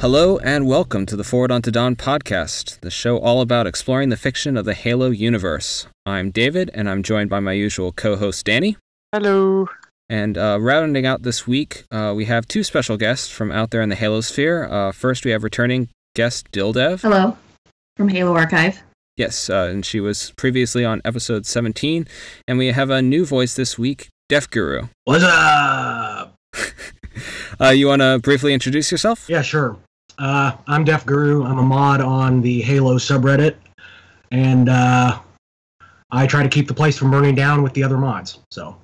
Hello and welcome to the Forward Unto Dawn podcast, the show all about exploring the fiction of the Halo universe. I'm David, and I'm joined by my usual co-host Dani. Hello. And rounding out this week, we have two special guests from out there in the Halo sphere. First, we have returning guest Dildev. Hello, from Halo Archive. Yes, and she was previously on episode 17. And we have a new voice this week, Defguru. What's up? You want to briefly introduce yourself? Yeah, sure. I'm Defguru. I'm a mod on the Halo subreddit, and I try to keep the place from burning down with the other mods. So,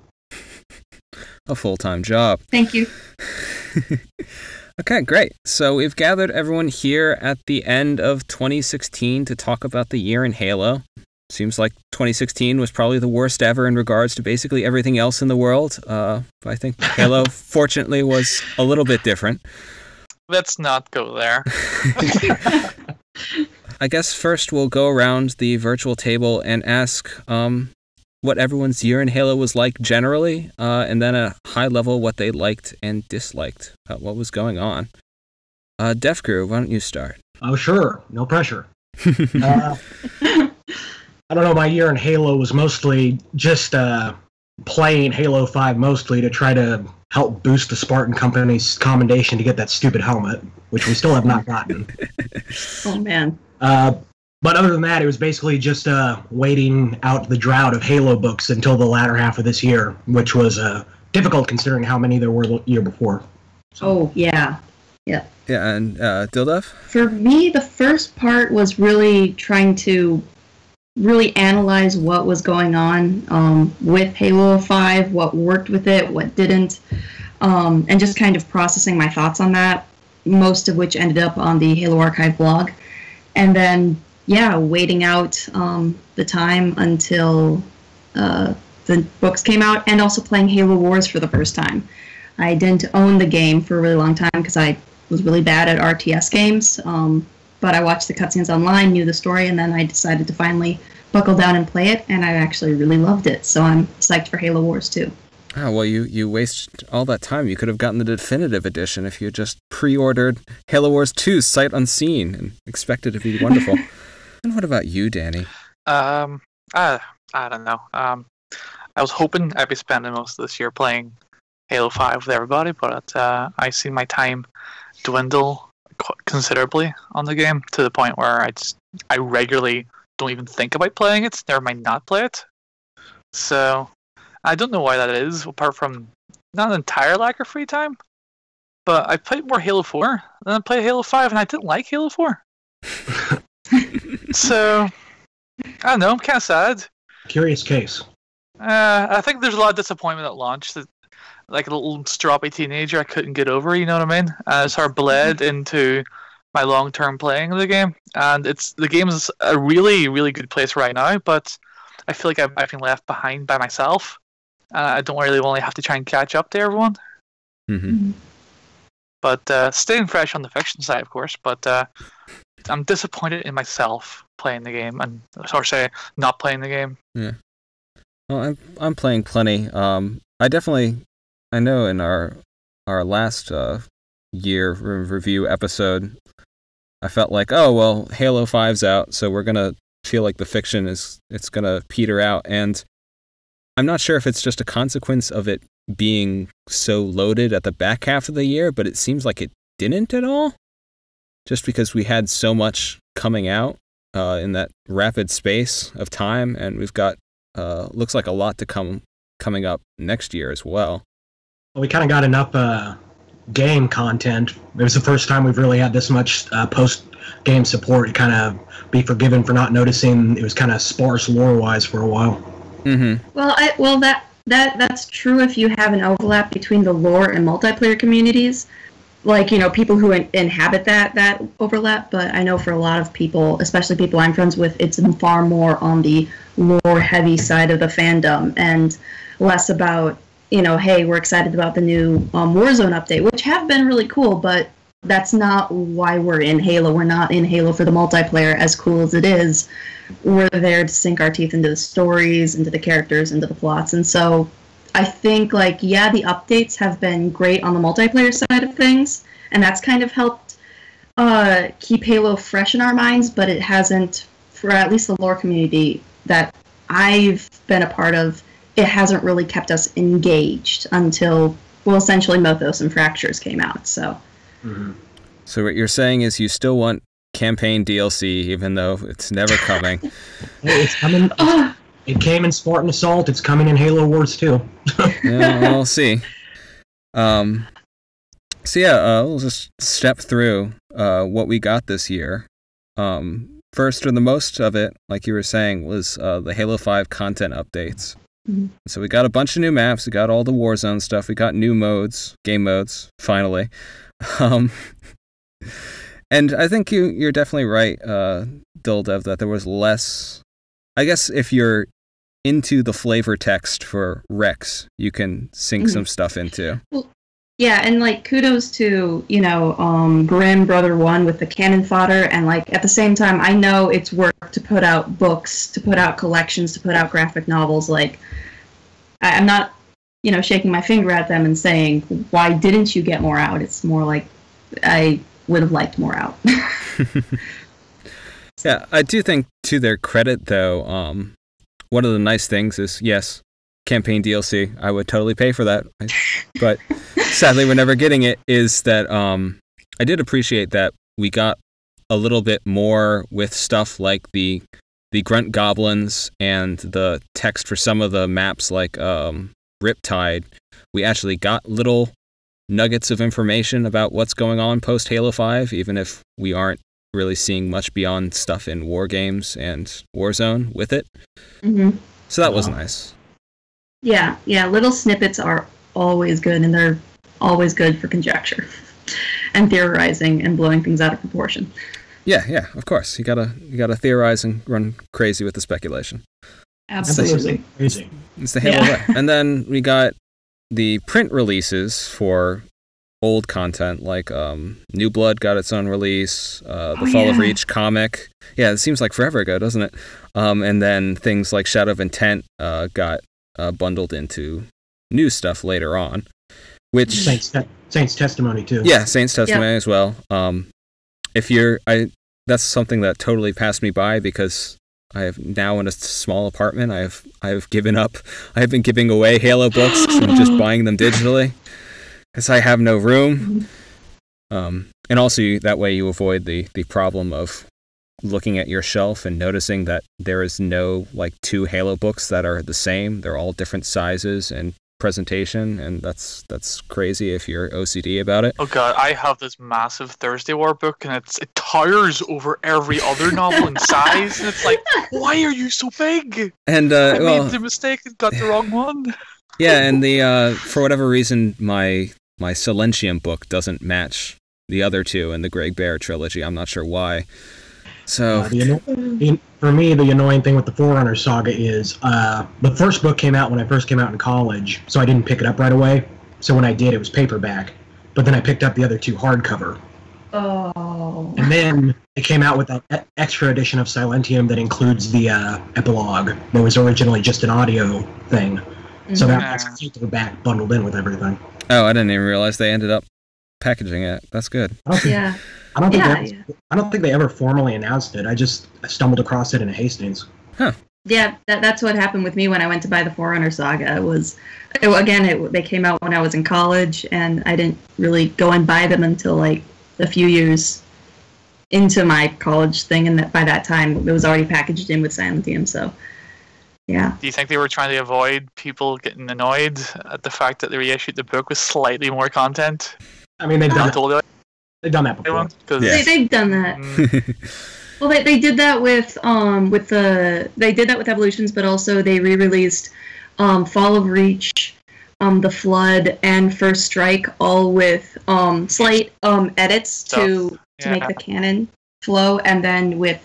a full-time job. Thank you. Okay, great. So we've gathered everyone here at the end of 2016 to talk about the year in Halo. Seems like 2016 was probably the worst ever in regards to basically everything else in the world. But I think Halo, fortunately, was a little bit different. Let's not go there. I guess first we'll go around the virtual table and ask what everyone's year in Halo was like generally, and then at a high level what they liked and disliked, what was going on. Defguru, why don't you start? Oh, sure. No pressure. I don't know, my year in Halo was mostly just playing Halo 5 mostly to try to help boost the Spartan Company's commendation to get that stupid helmet, which we still have not gotten. Oh, man. But other than that, it was basically just waiting out the drought of Halo books until the latter half of this year, which was difficult considering how many there were the year before. So. Oh, yeah. Yeah. Yeah, and Dildev? For me, the first part was really trying to really analyze what was going on with Halo 5, what worked with it, what didn't, and just kind of processing my thoughts on that, most of which ended up on the Halo Archive blog. And then, yeah, waiting out the time until the books came out, and also playing Halo Wars for the first time. I didn't own the game for a really long time because I was really bad at RTS games, but I watched the cutscenes online, knew the story, and then I decided to finally buckle down and play it, and I actually really loved it, so I'm psyched for Halo Wars too. Oh, well, you wasted all that time. You could have gotten the definitive edition if you had just pre-ordered Halo Wars 2 sight unseen and expected it to be wonderful. And what about you, Dani? I don't know. I was hoping I'd be spending most of this year playing Halo 5 with everybody, but I see my time dwindle considerably on the game to the point where I regularly don't even think about playing it, never mind not play it. So I don't know why that is, apart from not an entire lack of free time, but I played more Halo 4 than I played Halo 5, and I didn't like Halo 4. So I don't know, I'm kind of sad. Curious case. I think there's a lot of disappointment at launch that, like a little stroppy teenager, I couldn't get over, you know what I mean? It sort of bled into my long-term playing of the game, and the game is a really, really good place right now, but I feel like I've been left behind by myself. I don't really want to have to try and catch up to everyone. Mm-hmm. But staying fresh on the fiction side, of course, but I'm disappointed in myself playing the game, and not playing the game. Yeah. Well, I'm playing plenty. I know in our last year review episode, I felt like, oh, well, Halo 5's out, so we're going to feel like the fiction it's going to peter out. And I'm not sure if it's just a consequence of it being so loaded at the back half of the year, but it seems like it didn't at all. Just because we had so much coming out in that rapid space of time, and we've got, looks like a lot to coming up next year as well. We kind of got enough game content. It was the first time we've really had this much post-game support to kind of be forgiven for not noticing it was kind of sparse lore-wise for a while. Mm-hmm. Well, that's true if you have an overlap between the lore and multiplayer communities. Like, you know, people who inhabit that overlap, but I know for a lot of people, especially people I'm friends with, it's far more on the lore-heavy side of the fandom and less about, you know, hey, we're excited about the new Warzone update, which have been really cool, but that's not why we're in Halo. We're not in Halo for the multiplayer, as cool as it is. We're there to sink our teeth into the stories, into the characters, into the plots. And so I think, like, yeah, the updates have been great on the multiplayer side of things, and that's kind of helped keep Halo fresh in our minds, but it hasn't, for at least the lore community that I've been a part of, it hasn't really kept us engaged until, well, essentially Mythos and Fractures came out, so. Mm-hmm. So what you're saying is you still want campaign DLC, even though it's never coming. It's coming. It came in Spartan Assault. It's coming in Halo Wars too. Yeah, we'll see. We'll just step through what we got this year. First, or the most of it, like you were saying, was the Halo 5 content updates. Mm-hmm. So we got a bunch of new maps. We got all the Warzone stuff. We got new modes, game modes, finally. And I think you're definitely right, Dildev, that there was less. I guess if you're into the flavor text for Rex, you can sink some stuff into. Well, yeah, and like kudos to, Grim Brother 1 with the cannon fodder, and like at the same time, I know it's work to put out books, to put out collections, to put out graphic novels. Like, I'm not, shaking my finger at them and saying, why didn't you get more out? It's more like, I would have liked more out. Yeah, I do think, to their credit, though, one of the nice things is, yes, campaign DLC. I would totally pay for that. But sadly, we're never getting it, is that I did appreciate that we got a little bit more with stuff like the Grunt Goblins and the text for some of the maps like Riptide. We actually got little nuggets of information about what's going on post Halo 5, even if we aren't really seeing much beyond stuff in War Games and Warzone with it. Mm-hmm. So that was nice. Yeah, little snippets are always good, and they're always good for conjecture and theorizing and blowing things out of proportion. Yeah, of course. You gotta theorize and run crazy with the speculation. Absolutely. Crazy. It's the Halo way. And then we got the print releases for old content, like New Blood got its own release, the Fall of Reach comic. Yeah, it seems like forever ago, doesn't it? And then things like Shadow of Intent got bundled into new stuff later on. Which Saints Testimony too. Yeah, Saints Testimony as well. That's something that totally passed me by because I have now in a small apartment. I have given up. I have been giving away Halo books and just buying them digitally because I have no room. And also that way you avoid the problem of looking at your shelf and noticing that there is no like 2 Halo books that are the same. They're all different sizes and presentation, and that's crazy if you're OCD about it. Oh god, I have this massive Thursday War book, and it towers over every other novel in size, and it's like, why are you so big? And I made the mistake and got the wrong one. Yeah, and the for whatever reason, my Silentium book doesn't match the other 2 in the Greg Bear trilogy. I'm not sure why. So for me, the annoying thing with the Forerunner saga is the first book came out when I first came out in college, so I didn't pick it up right away. So when I did, it was paperback. But then I picked up the other 2 hardcover. Oh. And then it came out with that extra edition of Silentium that includes the epilogue that was originally just an audio thing. Mm-hmm. So that's paperback bundled in with everything. Oh, I didn't even realize they ended up packaging it. That's good. Yeah. I don't think they ever formally announced it. I just stumbled across it in Hastings. Huh. Yeah, that's what happened with me when I went to buy the Forerunner saga. They came out when I was in college, and I didn't really go and buy them until like a few years into my college thing, and by that time it was already packaged in with Silentium. So, yeah. Do you think they were trying to avoid people getting annoyed at the fact that they reissued the book with slightly more content? I mean, they've done that before. They've done that. Well, they did that with Evolutions, but also they re-released Fall of Reach, The Flood, and First Strike, all with slight edits to make the canon flow, and then with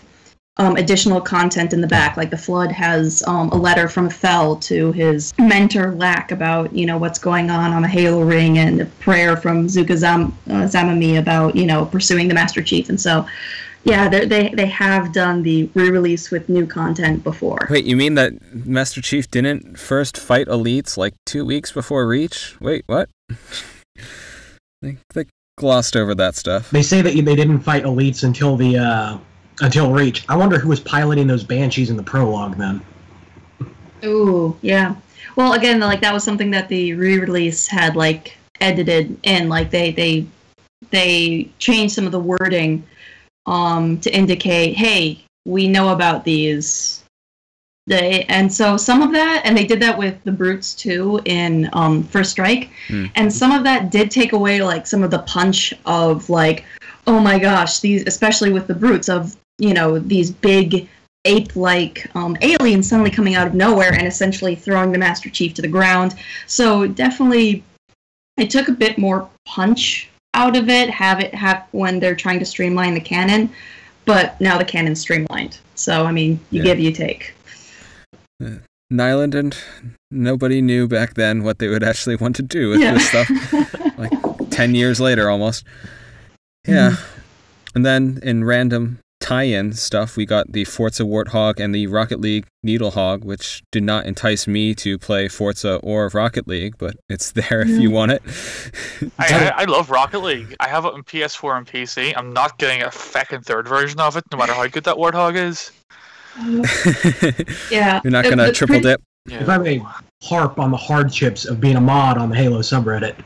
additional content in the back. Like The Flood has a letter from Fel to his mentor Lack about what's going on the Halo ring, and a prayer from Zuka Zamami about pursuing the Master Chief. And so yeah, they have done the re-release with new content before. Wait, you mean that Master Chief didn't first fight elites like 2 weeks before Reach? Wait, what? glossed over that stuff. They say that they didn't fight elites until Reach. I wonder who was piloting those Banshees in the prologue then. Ooh, yeah. Well, again, like that was something that the re-release had like edited in. Like they changed some of the wording to indicate, hey, we know about these. And so some of that, and they did that with the Brutes too in First Strike, and some of that did take away like some of the punch of like, oh my gosh, these, especially with the Brutes, of, you know, these big ape-like aliens suddenly coming out of nowhere and essentially throwing the Master Chief to the ground. So definitely, it took a bit more punch out of it, have when they're trying to streamline the canon, but now the canon's streamlined. So I mean, you give, you take. Nyland and nobody knew back then what they would actually want to do with this stuff. Like 10 years later, almost. Yeah. And then in random tie-in stuff, we got the Forza Warthog and the Rocket League Needlehog, which did not entice me to play Forza or Rocket League, but it's there if you want it. I love Rocket League. I have it on PS4 and PC. I'm not getting a second, third version of it, no matter how good that Warthog is. Yeah. You're not going to triple dip? Yeah. If I may harp on the hardships of being a mod on the Halo subreddit,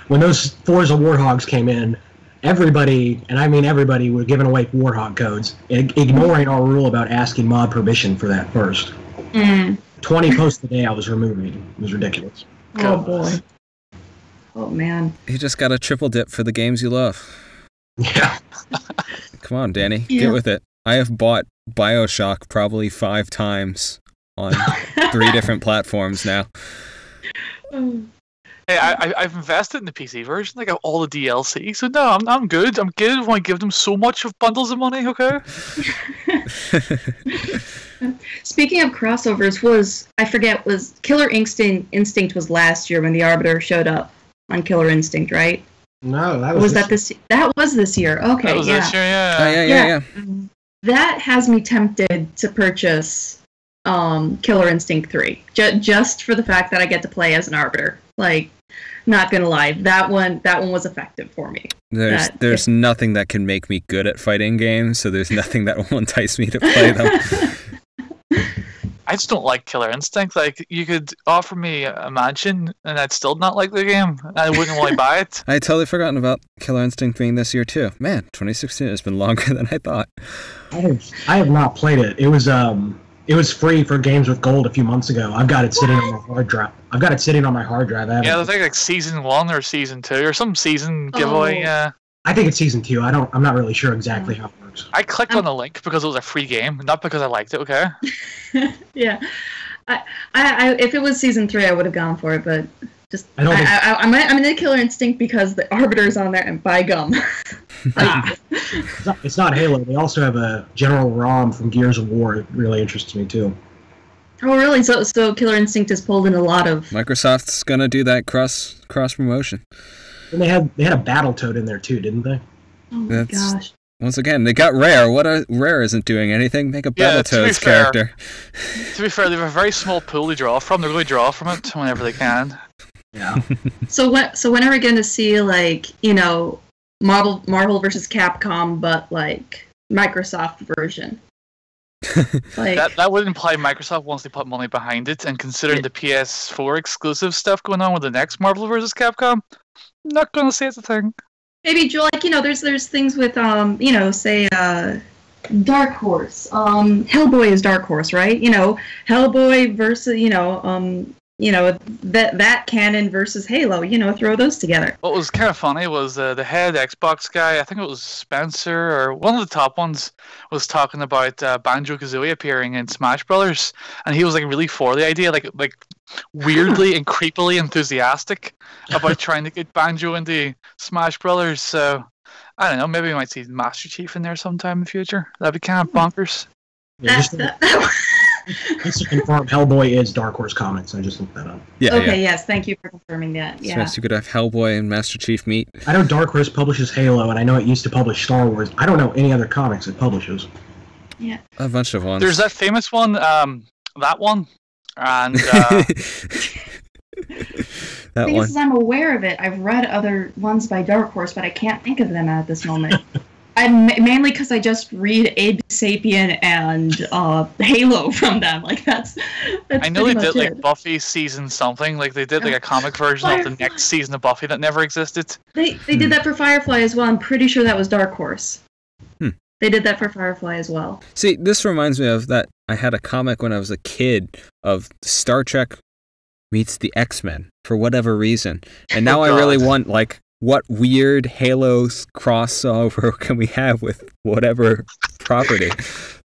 when those Forza Warthogs came in, everybody, and I mean everybody, were giving away Warthog codes, ignoring our rule about asking mod permission for that first. 20 posts a day I was removing. It was ridiculous. Oh boy. Oh man. You just got to triple dip for the games you love. Yeah. Come on, Danny. Get with it. I have bought BioShock probably 5 times on 3 different platforms now. Hey, I've invested in the PC version. I got all the DLC, so no, I'm good. I'm good. I want to give them so much of bundles of money, okay? Speaking of crossovers, was Killer Instinct was last year when the Arbiter showed up on Killer Instinct, right? No, that was That was this year. Okay, that was this year, yeah. Oh, yeah. That has me tempted to purchase Killer Instinct 3, just for the fact that I get to play as an Arbiter. Like, not gonna lie, that one was effective for me. There's nothing that can make me good at fighting games, so there's nothing that will entice me to play them. I just don't like Killer Instinct. Like, you could offer me a mansion, and I'd still not like the game. I wouldn't want to buy it. I had totally forgotten about Killer Instinct being this year too. Man, 2016 has been longer than I thought. I have not played it. It was free for Games with Gold a few months ago. I've got it sitting on my hard drive. Yeah, I think like season 1 or season 2 or some season giveaway. I think it's season 2. I'm not really sure exactly how it works. I clicked on the link because it was a free game, not because I liked it. Okay. Yeah, I if it was season 3, I would have gone for it, but just I'm in the Killer Instinct because the Arbiter's on there, and by gum. It's not Halo. They also have a General Rom from Gears of War. It really interests me too. Oh, really? So Killer Instinct has pulled in a lot of... Microsoft's gonna do that cross promotion. And they had a Battletoad in there too, didn't they? Oh my gosh. Once again, they got Rare. Rare isn't doing anything. Make a Battletoads character. To be fair, they have a very small pool to draw from. They're going to draw from it whenever they can. Yeah. So when are we going to see, like, you know, Marvel versus Capcom, but like Microsoft version? Like, that would imply Microsoft wants to put money behind it, and considering the PS4 exclusive stuff going on with the next Marvel versus Capcom, I'm not going to say it's a thing. Maybe, like, you know, there's things with you know, say Dark Horse. Hellboy is Dark Horse, right? You know, Hellboy versus that canon versus Halo. You know, throw those together. What was kind of funny was the head Xbox guy, I think it was Spencer, or one of the top ones, was talking about Banjo-Kazooie appearing in Smash Brothers, and he was like really for the idea, like weirdly and creepily enthusiastic about trying to get Banjo into Smash Brothers. So I don't know, maybe we might see Master Chief in there sometime in the future. That'd be kind of bonkers. Yeah, just to confirm, Hellboy is Dark Horse Comics. I just looked that up. Yeah. Okay. Yes. Thank you for confirming that. Yeah. So you could have Hellboy and Master Chief meet. I know Dark Horse publishes Halo, and I know it used to publish Star Wars. I don't know any other comics it publishes. Yeah. A bunch of ones. There's that famous one, that one, and That thing one. is, I'm aware of it. I've read other ones by Dark Horse, but I can't think of them at this moment. Mainly because I just read Abe Sapien and Halo from them. Like that's I know they pretty did much like it. Buffy season something. Like they did like a comic version of the next season of Buffy that never existed. They did that for Firefly as well. I'm pretty sure that was Dark Horse. They did that for Firefly as well. See, this reminds me of that. I had a comic when I was a kid of Star Trek meets the X-Men for whatever reason, and now I really want like. What weird Halo's crossover can we have with whatever property?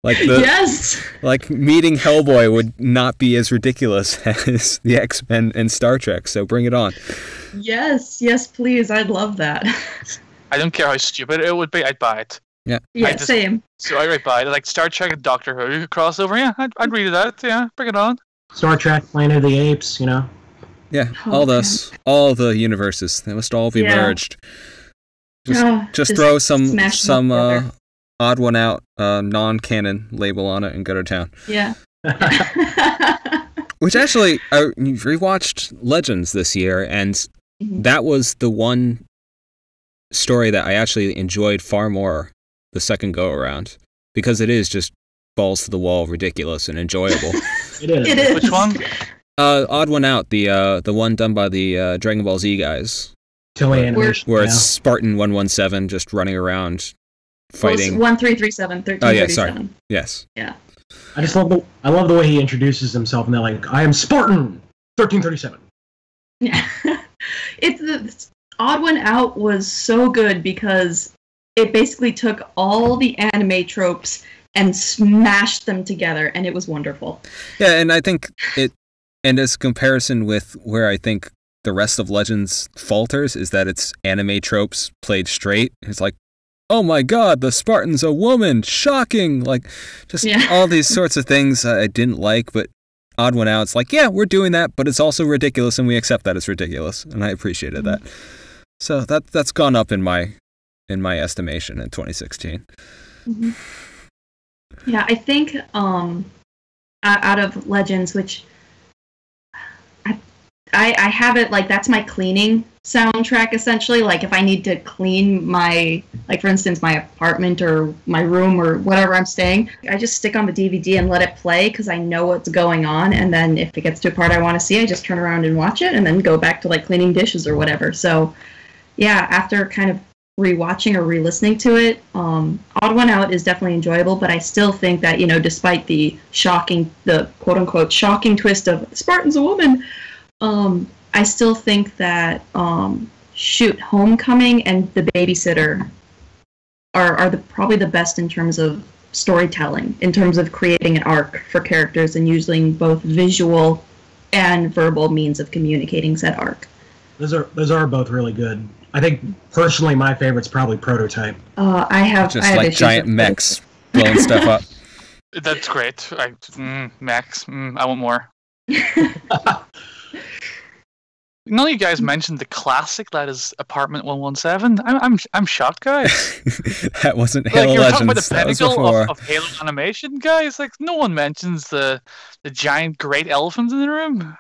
Like Yes! Like meeting Hellboy would not be as ridiculous as the X-Men and Star Trek, so bring it on. Yes, please. I'd love that. I don't care how stupid it would be. I'd buy it. Yeah. Yeah, same. So I'd buy it. Like Star Trek and Doctor Who crossover. Yeah, I'd read that. Yeah, bring it on. Star Trek, Planet of the Apes, you know. Yeah, all the universes, they must all be merged. Just throw some odd one out, non-canon label on it and go to town. Yeah. Which actually, I rewatched Legends this year, and that was the one story that I actually enjoyed far more the second go around, because it is just balls to the wall, ridiculous and enjoyable. It is. It is. Which one? Odd one out, the one done by the Dragon Ball Z guys. Toei Animation. Where it's Spartan 117 just running around fighting. 1337, 1337. Oh yeah, sorry. Yes. Yeah. I love the way he introduces himself, and they're like, I am Spartan 1337. Yeah. It's Odd One Out was so good because it basically took all the anime tropes and smashed them together, and it was wonderful. Yeah, and I think and as comparison with where I think the rest of Legends falters is that it's anime tropes played straight. It's like, oh my god, the Spartan's a woman, shocking! Like, just all these sorts of things I didn't like, but Odd One Out, it's like, yeah, we're doing that, but it's also ridiculous, and we accept that it's ridiculous, and I appreciated that. So that's gone up in my estimation in 2016. Mm-hmm. Yeah, I think out of Legends, which I have it, like, that's my cleaning soundtrack, essentially. Like, if I need to clean my, like, for instance, my apartment or my room or whatever I'm staying, I just stick on the DVD and let it play because I know what's going on. And then if it gets to a part I want to see, I just turn around and watch it and then go back to, like, cleaning dishes or whatever. So, yeah, after kind of rewatching or re-listening to it, Odd One Out is definitely enjoyable, but I still think that, you know, despite the quote-unquote shocking twist of Spartan's a woman, I still think that Homecoming and The Babysitter are probably the best in terms of storytelling, in terms of creating an arc for characters and using both visual and verbal means of communicating said arc. Those are both really good. I think personally my favorite's probably Prototype. I have like giant mechs blowing stuff up. That's great. Mechs. I want more. None of you guys mentioned the classic that is Apartment 117. I'm shocked, guys. That wasn't like, Halo you're Legends. talking about the That was pinnacle before. of Halo animation, guys. Like, no one mentions the giant great elephant in the room.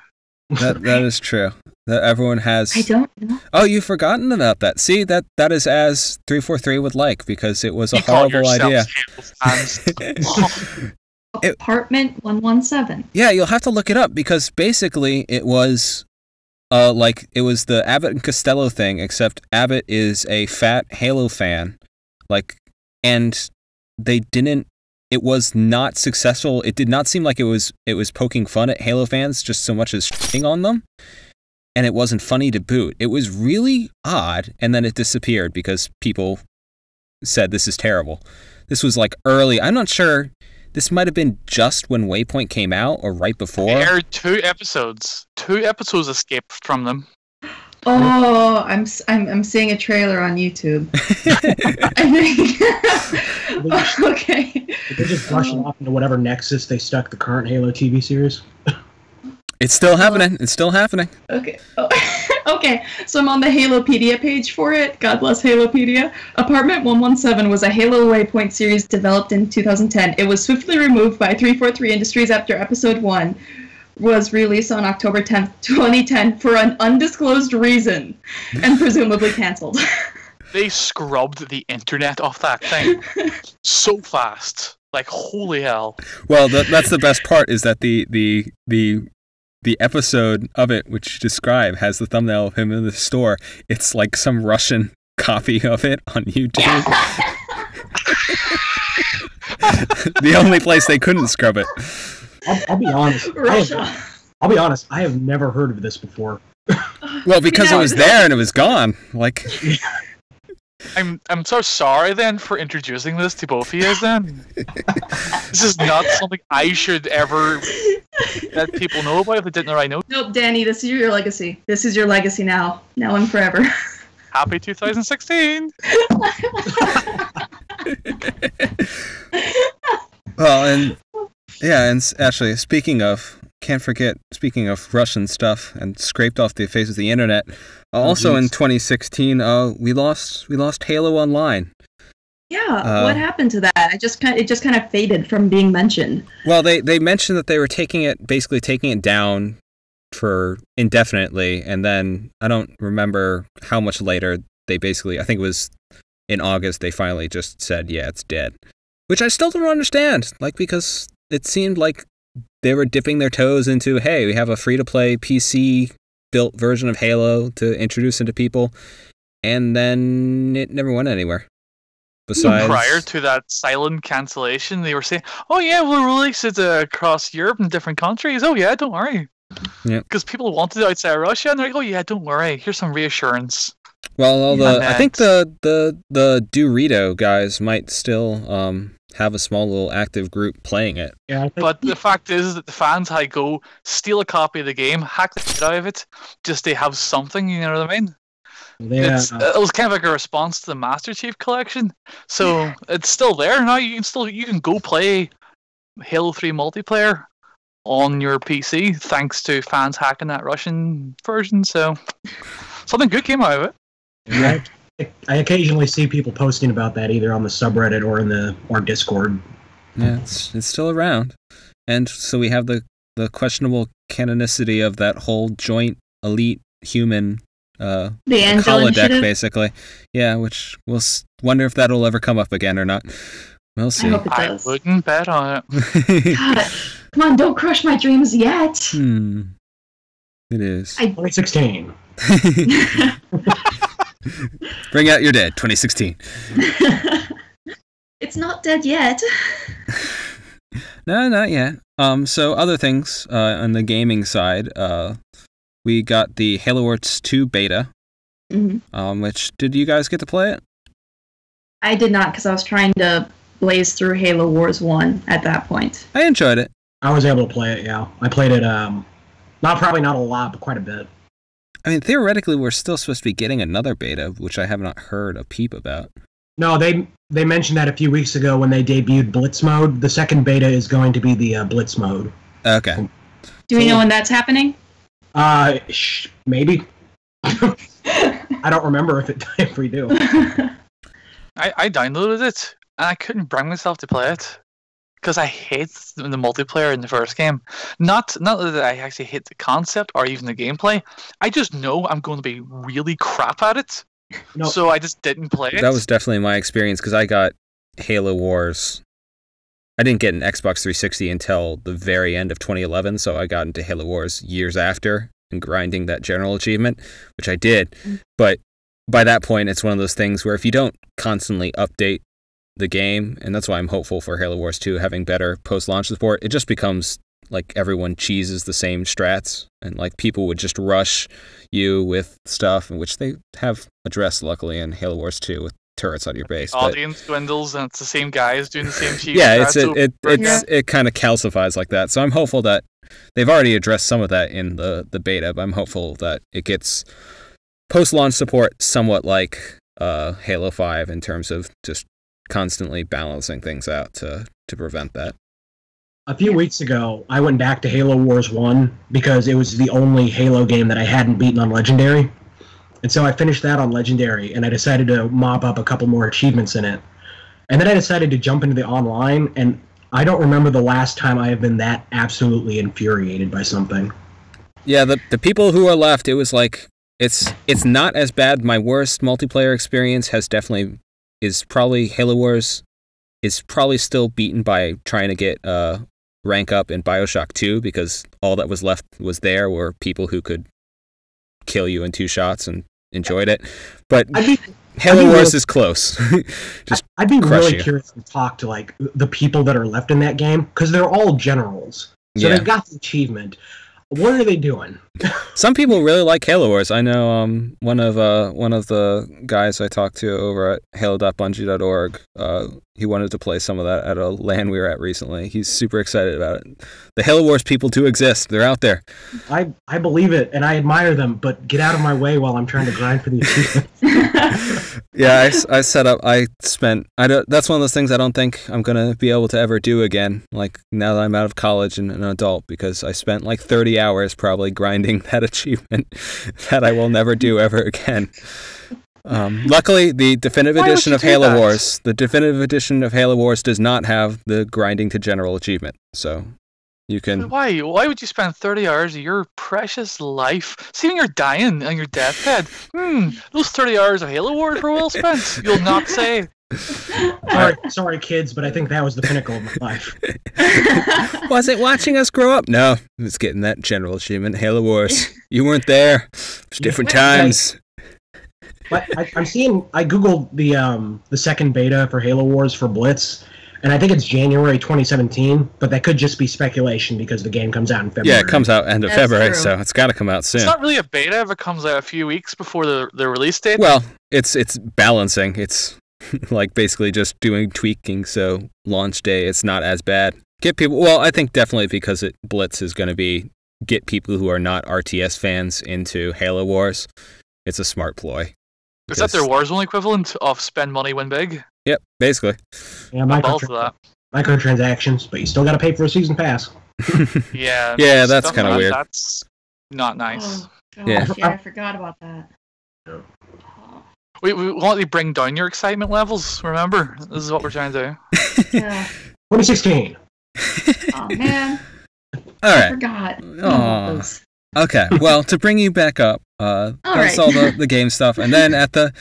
That is true. That everyone has. I don't know. Oh, you've forgotten about that. See, that is as 343 would like, because it was a horrible idea. Apartment 117. Yeah, you'll have to look it up, because basically it was it was the Abbott and Costello thing, except Abbott is a fat Halo fan, and it was not successful. It did not seem like it was poking fun at Halo fans just so much as shitting on them, and it wasn't funny to boot. It was really odd, and then it disappeared because people said this is terrible. This was like early. I'm not sure. This might have been just when Waypoint came out or right before. There are 2 episodes. 2 episodes escaped from them. Oh, I'm seeing a trailer on YouTube. I think. Okay. They just brushed it off into whatever nexus they stuck the current Halo TV series. It's still happening. It's still happening. Okay. Oh. Okay, so I'm on the Halopedia page for it. God bless Halopedia. Apartment 117 was a Halo Waypoint series developed in 2010. It was swiftly removed by 343 Industries after Episode 1. was released on October 10th, 2010 for an undisclosed reason and presumably cancelled. They scrubbed the internet off that thing so fast. Like, holy hell. Well, that's the best part, is that the episode of it which you describe has the thumbnail of him in the store. It's like some Russian copy of it on YouTube. The only place they couldn't scrub it. I'll be honest. I'll be honest. I have never heard of this before. Well, because it was there and it was gone. Like, I'm so sorry then for introducing this to both of you then. This is not something I should ever let people know about if they didn't already know. Nope, Danny, this is your legacy. This is your legacy now and forever. Happy 2016! well, and yeah, and actually, speaking of Russian stuff and scraped off the face of the internet, also in 2016, we lost Halo Online. Yeah, what happened to that? It just kind of faded from being mentioned. Well, they mentioned that they were taking it down for indefinitely, and then I don't remember how much later they basically, I think it was in August, they finally just said, yeah, it's dead. Which I still don't understand, like, because it seemed like they were dipping their toes into, hey, we have a free-to-play PC-built version of Halo to introduce into people, and then it never went anywhere. Besides, prior to that silent cancellation, they were saying, oh yeah, we'll release it across Europe and different countries. Oh yeah, don't worry. Yeah. Because people wanted it outside Russia, and they're like, oh yeah, don't worry. Here's some reassurance. Well, I think the Dorito guys might still have a small little active group playing it. Yeah, but the fact is that the fans had to go steal a copy of the game, hack the shit out of it, just to have something, you know what I mean? Yeah. It was kind of like a response to the Master Chief Collection. So it's still there now. You can go play Halo 3 multiplayer on your PC thanks to fans hacking that Russian version. So something good came out of it. Yeah, I occasionally see people posting about that either on the subreddit or Discord. Yeah, it's still around, and so we have the questionable canonicity of that whole joint elite human the Angel holodeck, Initiative? basically. Yeah, which we'll wonder if that'll ever come up again or not. We'll see. I hope it does. I wouldn't bet on it. God, come on, don't crush my dreams yet. It is. 2016. Bring out your dead, 2016. It's not dead yet. No, not yet. So other things on the gaming side, we got the Halo Wars 2 beta. Which, did you guys get to play it? I did not, because I was trying to blaze through Halo Wars 1 at that point. I enjoyed it. I was able to play it, yeah. I played it, probably not a lot, but quite a bit. I mean, theoretically, we're still supposed to be getting another beta, which I have not heard a peep about. No, they mentioned that a few weeks ago when they debuted Blitz mode. The second beta is going to be the Blitz mode. Okay. Do we know when that's happening? Maybe. I don't remember if we do. I downloaded it, and I couldn't bring myself to play it. Because I hate the multiplayer in the first game. Not that I actually hate the concept or even the gameplay. I just know I'm going to be really crap at it. No. So I just didn't play it. That was definitely my experience, because I got Halo Wars. I didn't get an Xbox 360 until the very end of 2011, so I got into Halo Wars years after and grinding that general achievement, which I did. But by that point, it's one of those things where if you don't constantly update the game, and that's why I'm hopeful for Halo Wars 2 having better post-launch support, it just becomes like everyone cheeses the same strats, and like people would just rush you with stuff, in which they have addressed luckily in Halo Wars 2 with turrets on your base. Audience dwindles, and it's the same guys doing the same cheese. Yeah, it kind of calcifies like that. So I'm hopeful that they've already addressed some of that in the beta, but I'm hopeful that it gets post-launch support somewhat like Halo 5 in terms of just constantly balancing things out to prevent that. A few weeks ago, I went back to Halo Wars 1 because it was the only Halo game that I hadn't beaten on Legendary. And so I finished that on Legendary, and I decided to mop up a couple more achievements in it. And then I decided to jump into the online, and I don't remember the last time I have been that absolutely infuriated by something. Yeah, the people who are left, it was like it's not as bad. My worst multiplayer experience is probably Halo Wars. Is probably still beaten by trying to get rank up in BioShock 2 because all that was left were people who could kill you in 2 shots and enjoyed it. But Halo Wars is close. I'd be really curious to talk to like the people that are left in that game because they're all generals, so they've got the achievement. What are they doing? Some people really like Halo Wars. I know one of the guys I talked to over at halo.bungie.org, he wanted to play some of that at a LAN we were at recently. He's super excited about it. The Halo Wars people do exist. They're out there. I believe it, and I admire them, but get out of my way while I'm trying to grind for the achievements. Yeah, that's one of those things I don't think I'm going to be able to ever do again, like now that I'm out of college and an adult, because I spent like 30 hours probably grinding that achievement that I will never do ever again. Luckily, the definitive edition of Halo Wars, does not have the grinding to general achievement, so you can. Why would you spend 30 hours of your precious life? See, when you're dying on your deathbed, those 30 hours of Halo Wars were well spent. You'll not say. Sorry, kids, but I think that was the pinnacle of my life. Was it watching us grow up? No, it was getting that general achievement. Halo Wars. You weren't there. It was different times. But I googled the second beta for Halo Wars for Blitz, and I think it's January 2017, but that could just be speculation because the game comes out in February. Yeah, it comes out end of February, true. So it's got to come out soon. It's not really a beta if it comes out a few weeks before the release date. Well, it's balancing. It's like basically just doing tweaking, so launch day it's not as bad. Get people. Well, I think definitely because Blitz is going to get people who are not RTS fans into Halo Wars. It's a smart ploy. Is that their Warzone equivalent of spend money, win big? Yep, basically. Yeah, microtransactions, but you still got to pay for a season pass. Yeah. Yeah, that's kind of weird. That's not nice. Oh, yeah, I forgot about that. We want to bring down your excitement levels. Remember, this is what we're trying to do. Yeah. 2016. Oh man. All right. I forgot. Oh. Okay. Well, to bring you back up, that's all the game stuff, and then at the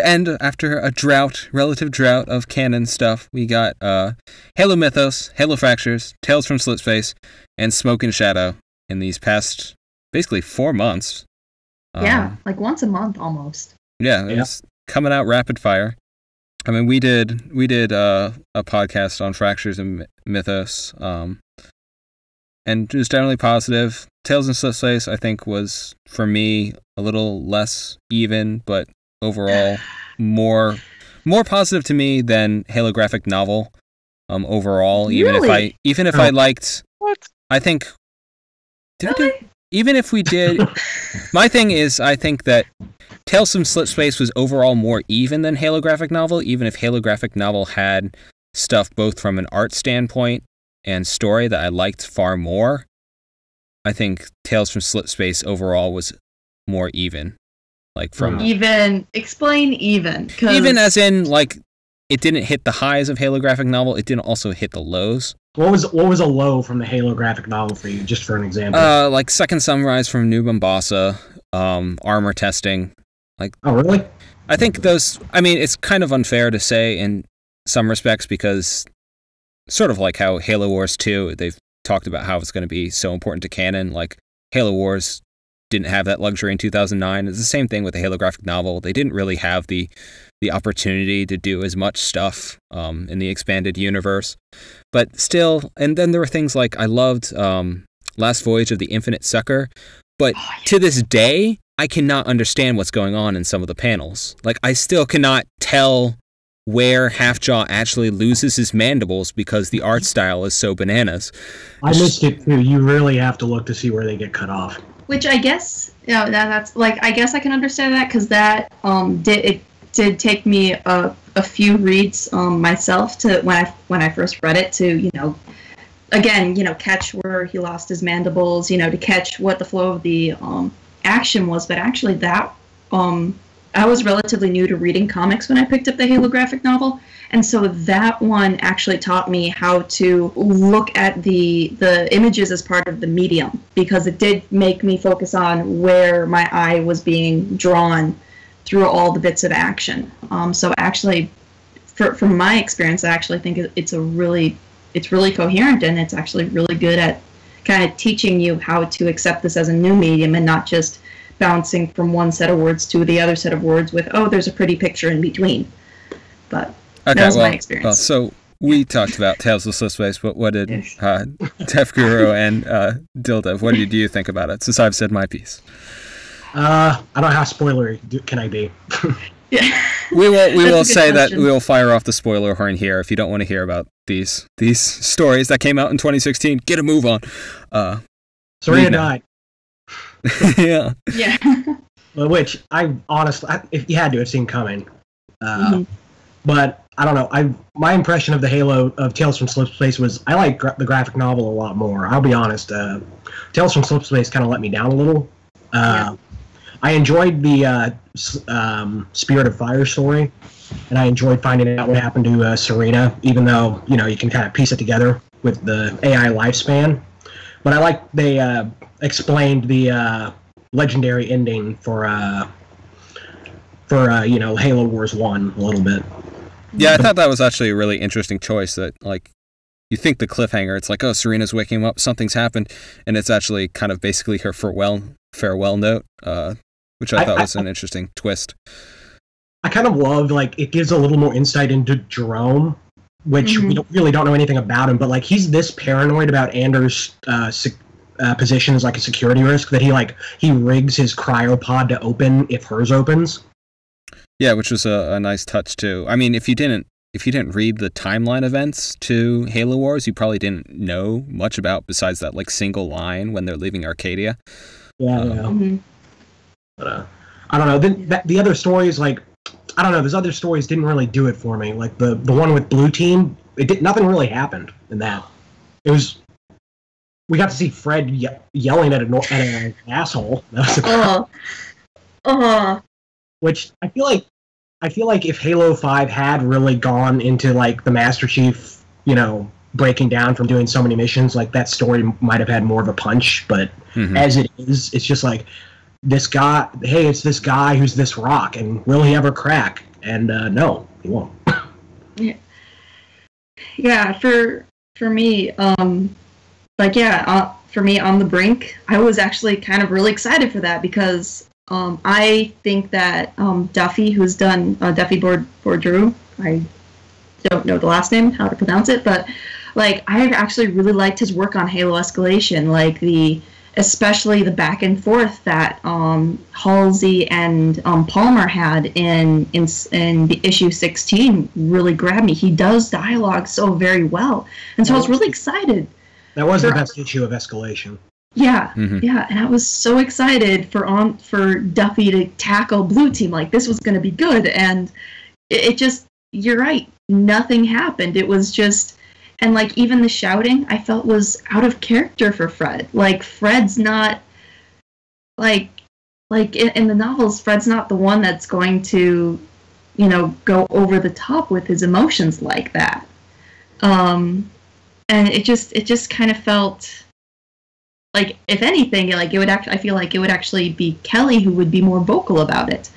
end, after a relative drought of canon stuff, we got Halo Mythos, Halo Fractures, Tales from Slipspace, and Smoke and Shadow in these past basically 4 months. Yeah, like once a month almost. Yeah, it's coming out rapid fire. I mean, we did a podcast on Fractures and Mythos, and it was generally positive. Tales and Slipspace, I think, was for me a little less even, but overall more positive to me than Halo graphic novel. Overall, really? even if I liked, what? I think. Really? Even if we did, my thing is, I think that Tales from Slipspace was overall more even than Halo graphic novel, even if Halo graphic novel had stuff both from an art standpoint and story that I liked far more. I think Tales from Slipspace overall was more even. Like from explain even. Even as in like it didn't hit the highs of Halo graphic novel, it didn't also hit the lows. What was a low from the Halo graphic novel for you, just for an example? Like Second Sunrise from New Mombasa, armor testing. Like, oh really? I think those. I mean, it's kind of unfair to say in some respects because, sort of like how Halo Wars 2, they've talked about how it's going to be so important to canon. Like Halo Wars didn't have that luxury in 2009. It's the same thing with the Halo graphic novel. They didn't really have the opportunity to do as much stuff in the expanded universe. But still, and then there were things like I loved Last Voyage of the Infinite Sucker, but to this day, I cannot understand what's going on in some of the panels. Like, I still cannot tell where Halfjaw actually loses his mandibles because the art style is so bananas. I missed it too. You really have to look to see where they get cut off. Which I guess, that's like, I guess I can understand that because that did take me a few reads myself to when I first read it to catch where he lost his mandibles, to catch what the flow of the action was. But actually that I was relatively new to reading comics when I picked up the Halo graphic novel, and so that one actually taught me how to look at the images as part of the medium, because it did make me focus on where my eye was being drawn through all the bits of action. So actually, from my experience, I actually think it's really coherent, and it's actually really good at kind of teaching you how to accept this as a new medium and not just bouncing from one set of words to the other set of words with, oh, there's a pretty picture in between. But that was my experience. Well, so we talked about Tales of Slip Space, but what did Defguru and Dildev, what did you think about it, since I've said my piece? I don't know how spoilery can I be. Yeah. We will say question. That we will fire off the spoiler horn here. If you don't want to hear about these stories that came out in 2016, get a move on. Serena died. Yeah. Yeah. Which I honestly, if you had to have seen coming. But I don't know. My impression of the Halo of Tales from Slip Space was I like the graphic novel a lot more. I'll be honest. Tales from Slip Space kind of let me down a little. I enjoyed the Spirit of Fire story, and I enjoyed finding out what happened to Serena, even though you can kind of piece it together with the AI lifespan. But I like they explained the legendary ending for Halo Wars 1 a little bit. Yeah, I thought that was actually a really interesting choice. That you think the cliffhanger, it's like, oh, Serena's waking up, something's happened, and it's actually kind of basically her farewell note, which I thought was an interesting twist. I kind of love it gives a little more insight into Jerome, which we don't know anything about him, but he's this paranoid about Anders' position as a security risk that he rigs his cryopod to open if hers opens. Yeah, which was a nice touch too. I mean, if you didn't read the timeline events to Halo Wars, you probably didn't know much about besides that single line when they're leaving Arcadia. Yeah. But I don't know. The other stories, I don't know. Those other stories didn't really do it for me. The one with Blue Team, nothing really happened in that. It was. We got to see Fred yelling at an asshole. That was which I feel like if Halo 5 had really gone into the Master Chief, breaking down from doing so many missions, that story might have had more of a punch. But as it is, it's just this guy. Hey, it's this guy who's this rock, and will he ever crack? And no, he won't. Yeah. For me, for me, On the Brink, I was actually kind of really excited for that because I think that Duffy, who's done Duffy Bourdreau, I don't know the last name, how to pronounce it, but I actually really liked his work on Halo Escalation, especially the back and forth that Halsey and Palmer had in the issue 16 really grabbed me. He does dialogue so very well, and so I was really excited. That was the best issue of Escalation. Yeah, yeah, and I was so excited for Duffy to tackle Blue Team. This was going to be good, and it just, you're right, nothing happened. It was just, and even the shouting, I felt was out of character for Fred. Fred's not, in the novels, Fred's not the one that's going to, go over the top with his emotions like that. And it just kind of felt if anything, it would I feel like it would actually be Kelly who would be more vocal about it,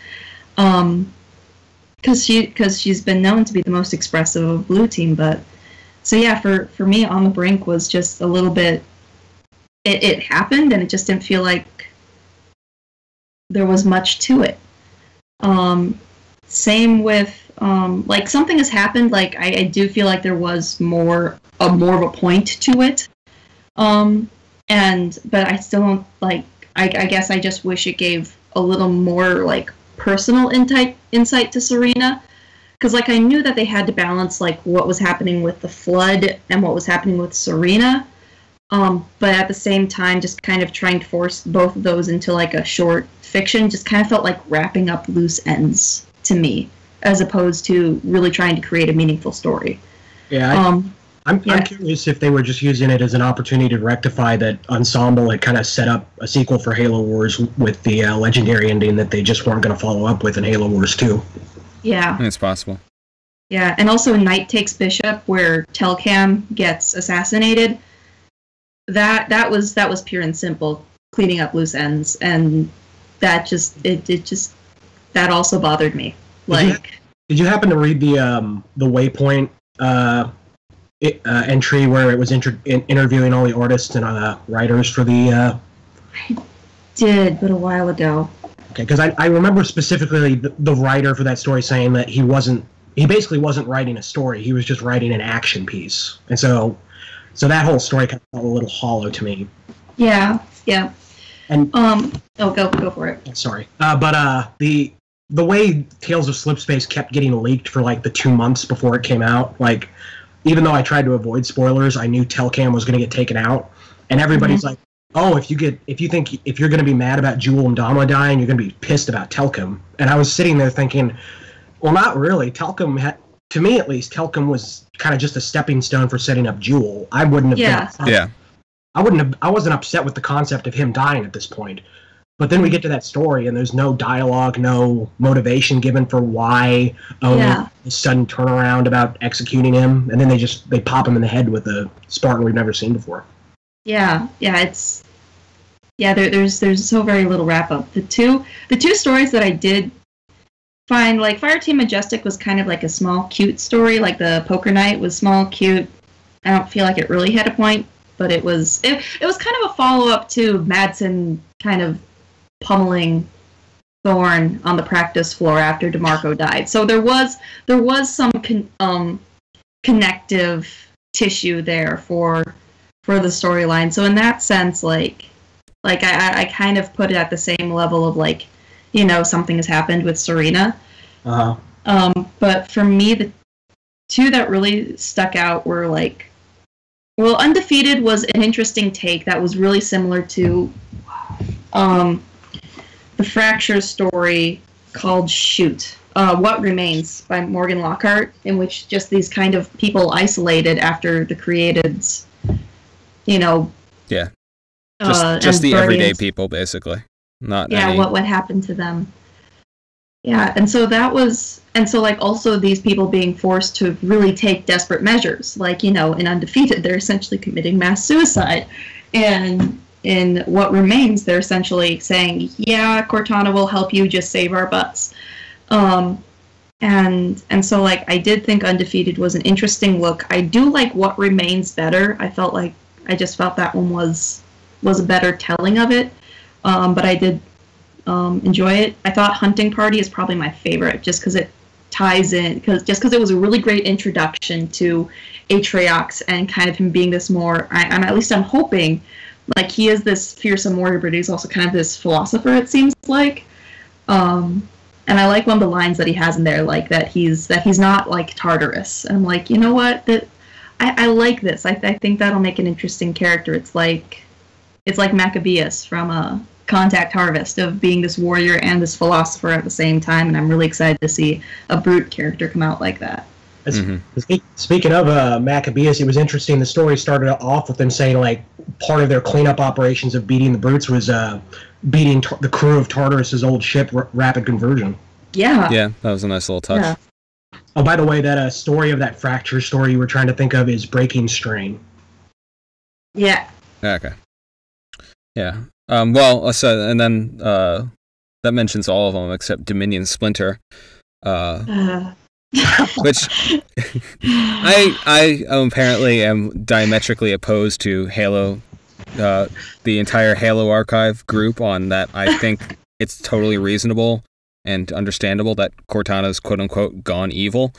because she's been known to be the most expressive of Blue Team. But so yeah, for me, On the Brink was just a little bit. It happened, and it just didn't feel like there was much to it. Same with something has happened. I do feel like there was more of a point to it. But I still don't I guess I just wish it gave a little more personal insight to Serena, because I knew that they had to balance what was happening with the Flood and what was happening with Serena, but at the same time just kind of trying to force both of those into a short fiction just kind of felt like wrapping up loose ends to me, as opposed to really trying to create a meaningful story. Yeah, I'm curious if they were just using it as an opportunity to rectify that Ensemble had kind of set up a sequel for Halo Wars with the legendary ending that they just weren't going to follow up with in Halo Wars 2. Yeah. It's possible. Yeah, and also Knight Takes Bishop, where Telcam gets assassinated. That was pure and simple, cleaning up loose ends, and that just that also bothered me. Did you happen to read the Waypoint entry where it was interviewing all the artists and writers for the? I did, but a while ago. Okay, because I remember specifically the writer for that story saying that he basically wasn't writing a story; he was just writing an action piece, and so that whole story kind of felt a little hollow to me. Yeah. And go for it. Sorry, but the way Tales of Slipspace kept getting leaked for like the 2 months before it came out, like even though I tried to avoid spoilers, I knew Telcam was going to get taken out, and everybody's like, "Oh, if you're going to be mad about Jewel and Dama dying, you're going to be pissed about Telcam." And I was sitting there thinking, well, not really. Telcam to me at least, Telcam was kind of just a stepping stone for setting up Jewel. I wouldn't have been Yeah. I wasn't upset with the concept of him dying at this point. But then we get to that story, and there's no dialogue, no motivation given for why the sudden turnaround about executing him, and then they pop him in the head with a Spartan we've never seen before. There's so very little wrap up. The two stories that I did find, like Fireteam Majestic was kind of like a small, cute story. Like the Poker Night was small, cute. I don't feel like it really had a point, but it was kind of a follow up to Madsen kind of pummeling Thorn on the practice floor after DeMarco died. So there was some connective tissue there for the storyline. So in that sense, like I kind of put it at the same level of like, something has happened with Serena. But for me, the two that really stuck out were like, well, Undefeated was an interesting take that was really similar to the Fracture story called Shoot. What Remains by Morgan Lockhart, in which just these kind of people isolated after the Createds, Yeah. Just the everyday people, basically. What happened to them. Yeah, and so also these people being forced to really take desperate measures. Like, in Undefeated, they're essentially committing mass suicide. And in What Remains, they're essentially saying, yeah, Cortana will help you, just save our butts. And so, like, I did think Undefeated was an interesting look. I do like What Remains better. I just felt that one was a better telling of it. But I did enjoy it. I thought Hunting Party is probably my favorite, just because it ties in, because it was a really great introduction to Atriox and kind of him being this more, I'm hoping, like, he is this fearsome warrior, but he's also kind of this philosopher, it seems like. And I like one of the lines that he has in there, like that he's not like Tartarus. And I'm like, you know what? I like this. I think that'll make an interesting character. It's like Maccabeus from Contact Harvest, of being this warrior and this philosopher at the same time. And I'm really excited to see a Brute character come out like that. Speaking of Maccabeus, it was interesting. The story started off with them saying, like, part of their cleanup operations of beating the Brutes was beating the crew of Tartarus's old ship, Rapid Conversion. Yeah. Yeah, that was a nice little touch. Yeah. Oh, by the way, that story of that Fracture story you were trying to think of is Breaking Strain. Yeah. Okay. Yeah. And then that mentions all of them except Dominion Splinter. Which I apparently am diametrically opposed to Halo, the entire Halo archive group, on that. I think it's totally reasonable and understandable that Cortana's quote-unquote gone evil,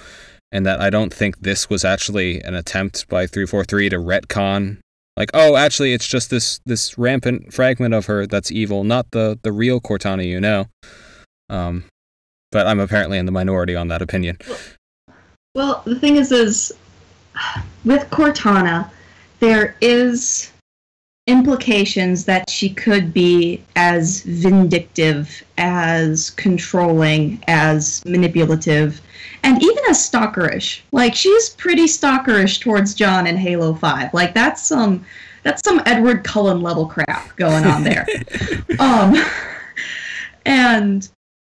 and that I don't think this was actually an attempt by 343 to retcon, like, oh, actually it's just this rampant fragment of her that's evil, not the real Cortana, But I'm apparently in the minority on that opinion. Well, the thing is with Cortana, there is implications that she could be as vindictive, as controlling, as manipulative, and even as stalkerish. Like, she's pretty stalkerish towards John in Halo 5. Like, that's some Edward Cullen level crap going on there.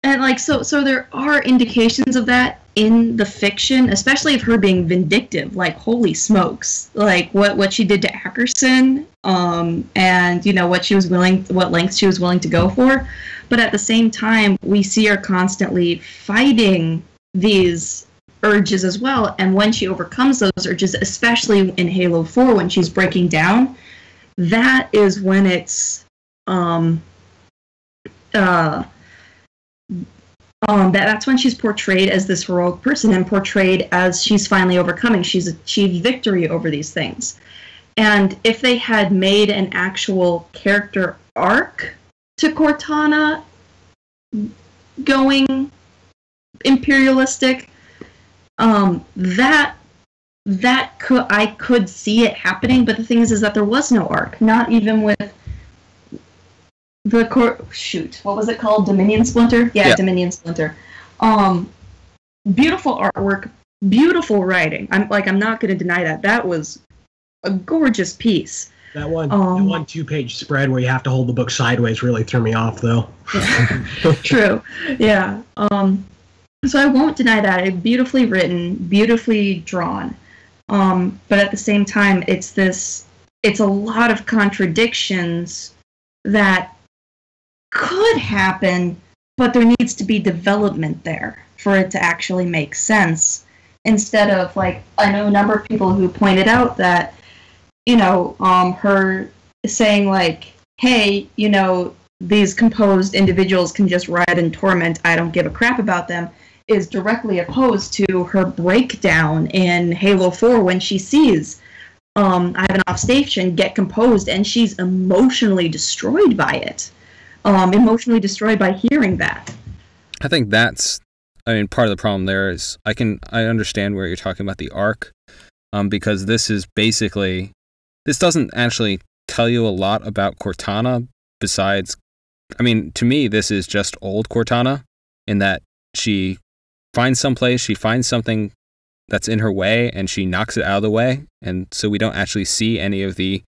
And like, so there are indications of that in the fiction, especially of her being vindictive. Like, holy smokes, like what she did to Ackerson, and what lengths she was willing to go for. But at the same time, we see her constantly fighting these urges as well. And when she overcomes those urges, especially in Halo 4 when she's breaking down, that is when it's that's when she's portrayed as this heroic person and portrayed as she's finally overcoming. She's achieved victory over these things. And if they had made an actual character arc to Cortana going imperialistic, that I could see it happening. But the thing is that there was no arc, not even with what was it called? Dominion Splinter? Yeah, Dominion Splinter. Beautiful artwork, beautiful writing. I'm not going to deny that. That was a gorgeous piece. That one 2-page spread where you have to hold the book sideways really threw me off, though. Yeah. True. Yeah. So I won't deny that. It's beautifully written, beautifully drawn. But at the same time, it's a lot of contradictions that could happen, but there needs to be development there for it to actually make sense. Instead of, like, I know a number of people who pointed out that, her saying, like, hey, these composed individuals can just riot in torment, I don't give a crap about them, is directly opposed to her breakdown in Halo 4 when she sees Ivan off station get composed, and she's emotionally destroyed by it. Emotionally destroyed by hearing that. I think part of the problem there is I understand where you're talking about the arc, because this doesn't actually tell you a lot about Cortana besides, to me, this is just old Cortana in that she finds something that's in her way and she knocks it out of the way, and so we don't actually see any of the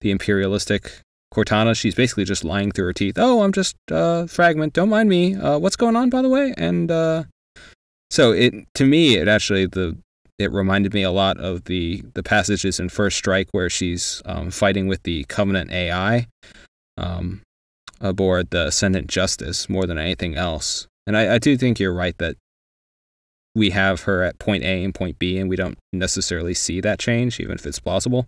imperialistic Cortana. She's basically just lying through her teeth. Oh, I'm just Fragment. Don't mind me. What's going on, by the way? And so to me, it reminded me a lot of the passages in First Strike where she's fighting with the Covenant AI aboard the Ascendant Justice more than anything else. And I do think you're right that we have her at point A and point B, and we don't necessarily see that change, even if it's plausible.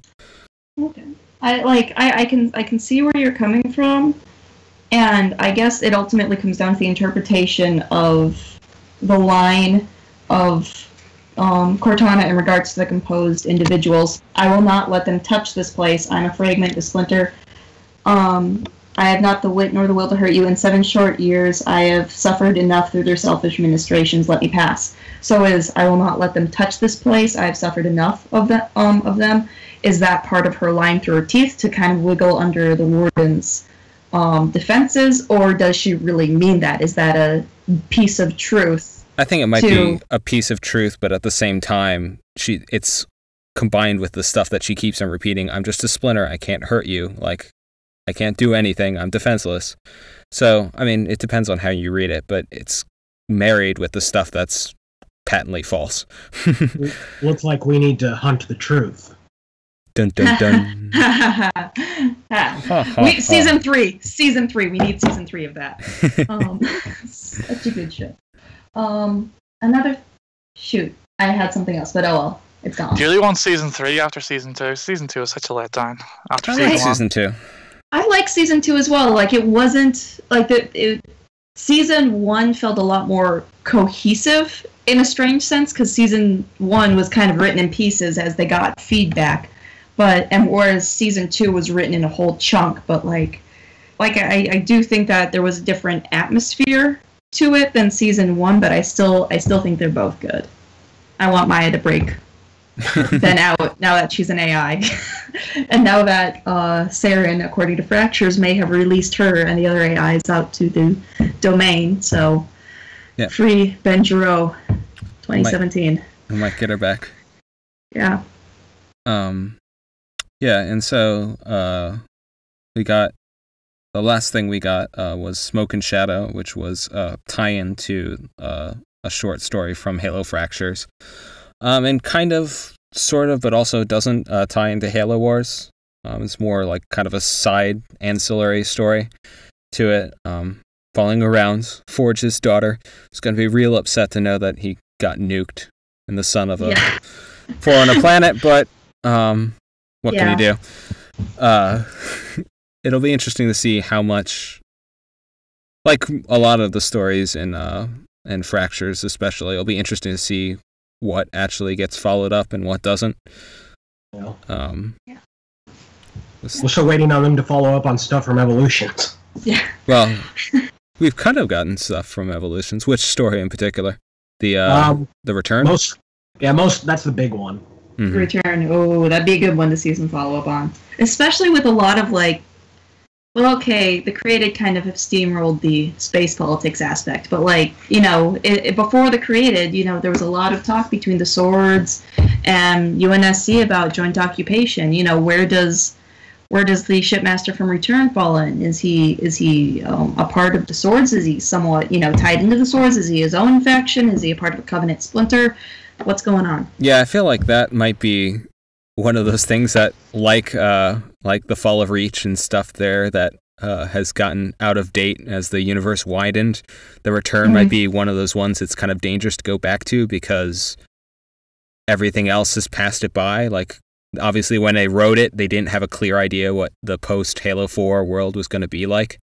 Okay. I can see where you're coming from, and I guess it ultimately comes down to the interpretation of the line of Cortana in regards to the composed individuals. I will not let them touch this place. I'm a fragment, a splinter. I have not the wit nor the will to hurt you. In 7 short years, I have suffered enough through their selfish ministrations. Let me pass. So I will not let them touch this place. I have suffered enough of them. Is that part of her lying through her teeth to kind of wiggle under the warden's defenses, or does she really mean that? Is that a piece of truth? I think it might be a piece of truth, but at the same time, it's combined with the stuff that she keeps on repeating. I'm just a splinter. I can't hurt you. Like, I can't do anything. I'm defenseless. So, it depends on how you read it, but it's married with the stuff that's patently false. Looks like we need to hunt the truth. Dun dun dun. Season 3. Season 3. We need season 3 of that. Such a good show. I had something else, but oh well, it's gone. Do you really want season 3 after season 2? Season 2 is such a letdown after I season like 1. Season 2. I like season 2 as well. Like, it wasn't like season 1 felt a lot more cohesive in a strange sense, because season 1 was kind of written in pieces as they got feedback, whereas season 2 was written in a whole chunk. But I do think that there was a different atmosphere to it than season 1, but I still think they're both good. I want Maya to break been out now that she's an AI. And now that Saren, according to Fractures, may have released her and the other AIs out to the domain. So, free Benjuro 2017. I might get her back. Yeah. Yeah, and so we got the last thing we got was Smoke and Shadow, which was tie-in to a short story from Halo Fractures, and kind of, sort of, but also doesn't tie into Halo Wars. It's more like kind of a side ancillary story to it. Following around Forge's daughter is going to be real upset to know that he got nuked in the sun of a foreigner planet, but what can you do? It'll be interesting to see how much, like a lot of the stories in Fractures especially, it'll be interesting to see what actually gets followed up and what doesn't. We're still waiting on them to follow up on stuff from Evolutions. Yeah. Well, we've kind of gotten stuff from Evolutions. Which story in particular? The Return? Most, that's the big one. Mm-hmm. Return. Oh, that'd be a good one to see some follow-up on. Especially with a lot of, like, well, okay, the Created kind of have steamrolled the space politics aspect, but, like, you know, before the Created, you know, there was a lot of talk between the Swords and UNSC about joint occupation. You know, where does the shipmaster from Return fall in? Is he a part of the Swords? Is he somewhat, you know, tied into the Swords? Is he his own faction? Is he a part of a Covenant splinter? What's going on? Yeah, I feel like that might be one of those things that, like the Fall of Reach and stuff there, that has gotten out of date as the universe widened. The Return might be one of those ones that's kind of dangerous to go back to because everything else has passed it by. Like, obviously, when they wrote it, they didn't have a clear idea what the post-Halo 4 world was going to be like.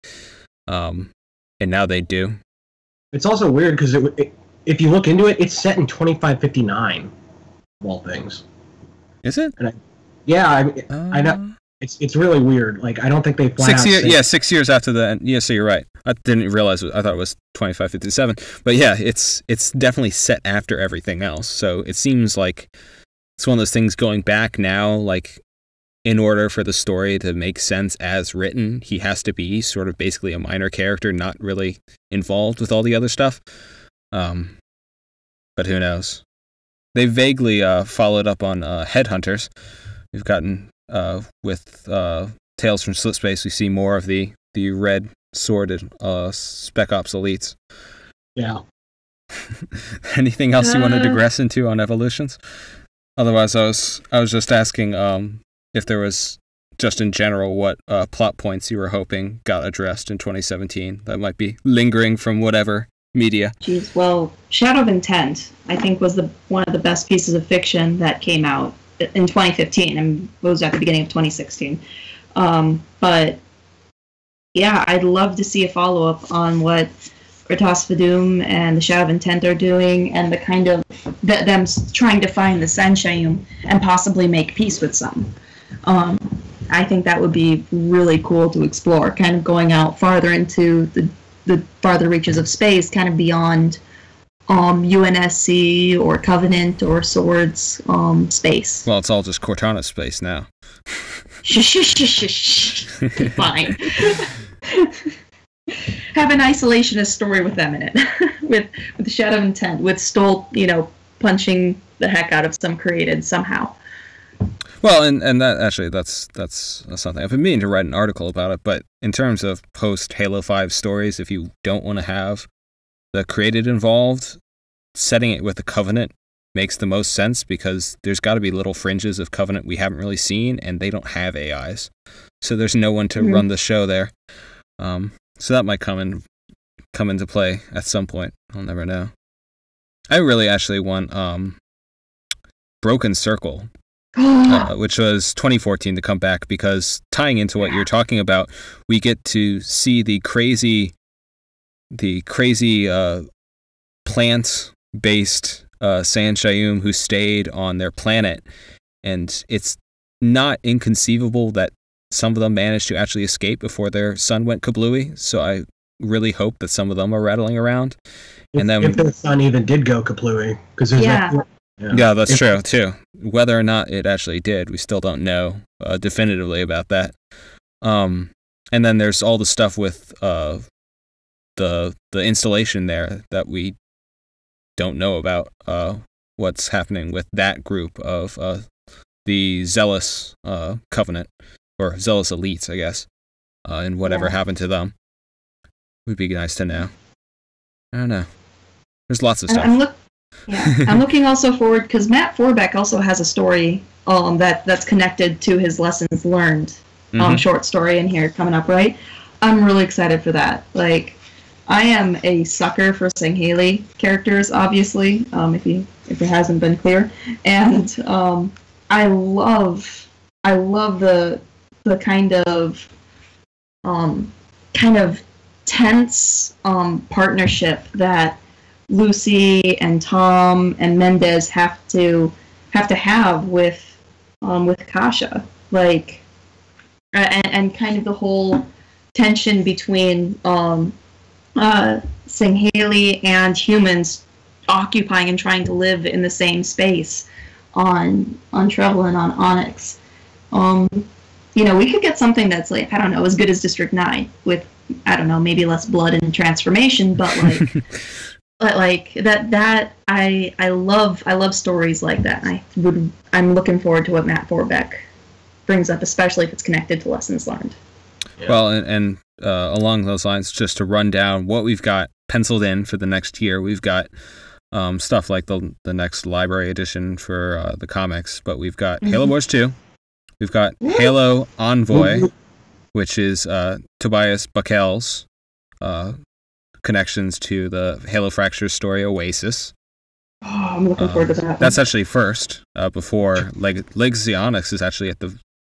And now they do. It's also weird because if you look into it, it's set in 2559, of all things. Is it? And I know. It's really weird. Like, I don't think they flat 6 years after the end. Yeah, so you're right. I didn't realize. I thought it was 2557. But yeah, it's definitely set after everything else. So it seems like it's one of those things going back now, like, in order for the story to make sense as written, he has to be sort of basically a minor character, not really involved with all the other stuff. But who knows? They vaguely followed up on Headhunters. We've gotten, with Tales from Slip Space, we see more of the red sworded Spec Ops elites. Yeah. Anything else you want to digress into on Evolutions? Otherwise, I was just asking if there was, just in general, what plot points you were hoping got addressed in 2017 that might be lingering from whatever media. Jeez, well, Shadow of Intent, I think, was one of the best pieces of fiction that came out in 2015, and was at the beginning of 2016. But yeah, I'd love to see a follow-up on what Kratos Vadum and the Shadow of Intent are doing, and the kind of them trying to find the Sanshayum and possibly make peace with some. I think that would be really cool to explore, kind of going out farther into the farther reaches of space, kind of beyond UNSC or Covenant or Swords space. Well, it's all just Cortana space now. Fine. Have an isolationist story with them in it, with the Shadow of Intent, with Stoll, you know, punching the heck out of some Created somehow. Well, and that actually, that's something. I've been meaning to write an article about it, but in terms of post-Halo 5 stories, if you don't want to have the Created involved, setting it with the Covenant makes the most sense, because there's got to be little fringes of Covenant we haven't really seen, and they don't have AIs. So there's no one to run the show there. So that might come into play at some point. I'll never know. I really actually want Broken Circle, which was 2014, to come back, because tying into what you're talking about, we get to see the crazy plant-based Sanshayum who stayed on their planet, and it's not inconceivable that some of them managed to actually escape before their sun went kablooey. So I really hope that some of them are rattling around. And then, if their sun even did go kablooey, because there's Yeah, that's true too. Whether or not it actually did, we still don't know definitively about that. And then there's all the stuff with the installation there that we don't know about. What's happening with that group of the Zealous Covenant, or Zealous Elites, I guess, and whatever happened to them. Would be nice to know. I don't know. There's lots of stuff. I'm looking also forward, because Matt Forbeck also has a story that's connected to his Lessons Learned short story in here coming up, right? I'm really excited for that. Like, I am a sucker for Singhali characters, obviously, if it hasn't been clear, and I love the kind of tense partnership that Lucy and Tom and Mendez have to have with Kasha, like, and kind of the whole tension between Singhali and humans occupying and trying to live in the same space on Trevel and on Onyx. We could get something that's, like, I don't know, as good as District 9 with, I don't know, maybe less blood and transformation, but like but like that I love stories like that. I'm looking forward to what Matt Forbeck brings up, especially if it's connected to Lessons Learned. Yeah. Well, and along those lines, just to run down what we've got penciled in for the next year, we've got stuff like the next library edition for the comics, but we've got Halo Wars 2, we've got Halo Envoy, which is Tobias Buckel's connections to the Halo Fractures story Oasis. Oh, I'm looking forward to that. That's actually first, before Legacy Onyx is actually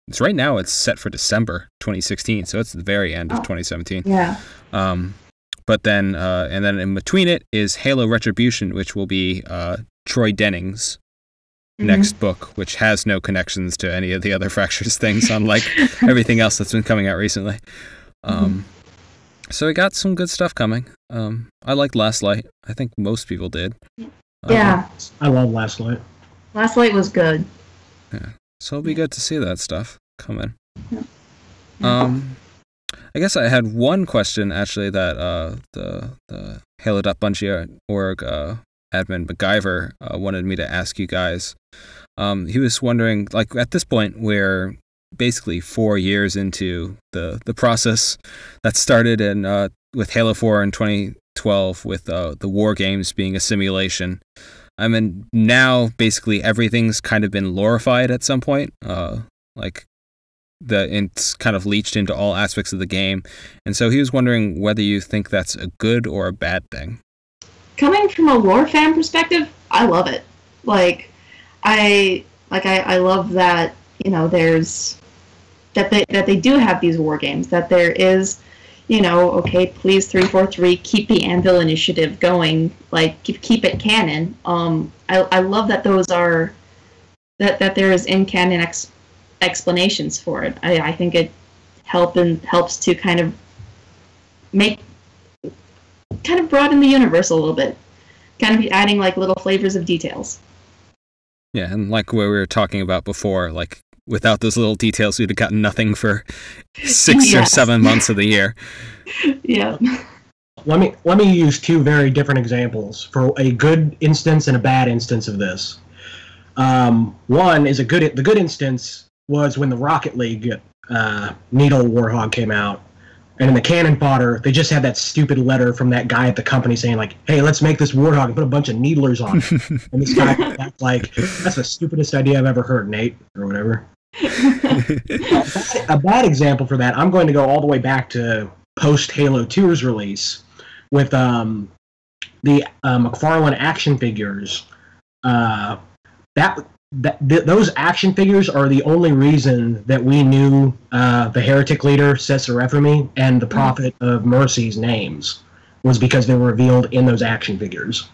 it's right now, it's set for December 2016, so it's the very end of 2017. Yeah. But then, and then in between it is Halo Retribution, which will be Troy Denning's next book, which has no connections to any of the other Fractures things, unlike everything else that's been coming out recently. So we got some good stuff coming. I liked Last Light. I think most people did. Yeah. I love Last Light. Last Light was good. Yeah. So it'll be good to see that stuff come in. Yeah. I guess I had one question, actually, that the Halo.Bungie.org admin MacGyver wanted me to ask you guys. He was wondering, like, at this point, we're basically 4 years into the process that started with Halo 4 in 2012, with the War Games being a simulation. I mean, now basically everything's kind of been lorified at some point. It's kind of leached into all aspects of the game, and so he was wondering whether you think that's a good or a bad thing. Coming from a lore fan perspective, I love it. I love that, there's that they do have these war games, that there is, okay, please 343, keep the Anvil initiative going, like keep it canon. I love that those are that there is in canon explanations for it. I think it helps to kind of broaden the universe a little bit, kind of adding like little flavors of details. Yeah, and like what we were talking about before, like without those little details, we'd have gotten nothing for 6 or 7 months of the year. Yeah. Let me use two very different examples for a good instance and a bad instance of this. One is the good instance was when the Rocket League Needle Warhog came out, and in the cannon fodder, they just had that stupid letter from that guy at the company saying, like, hey, let's make this Warthog and put a bunch of needlers on it. And this guy was like, that's the stupidest idea I've ever heard, Nate, or whatever. A bad example for that, I'm going to go all the way back to post-Halo 2's release with the McFarlane action figures. Those action figures are the only reason that we knew the heretic leader, Cesarefremi, and the Prophet of Mercy's names, was because they were revealed in those action figures.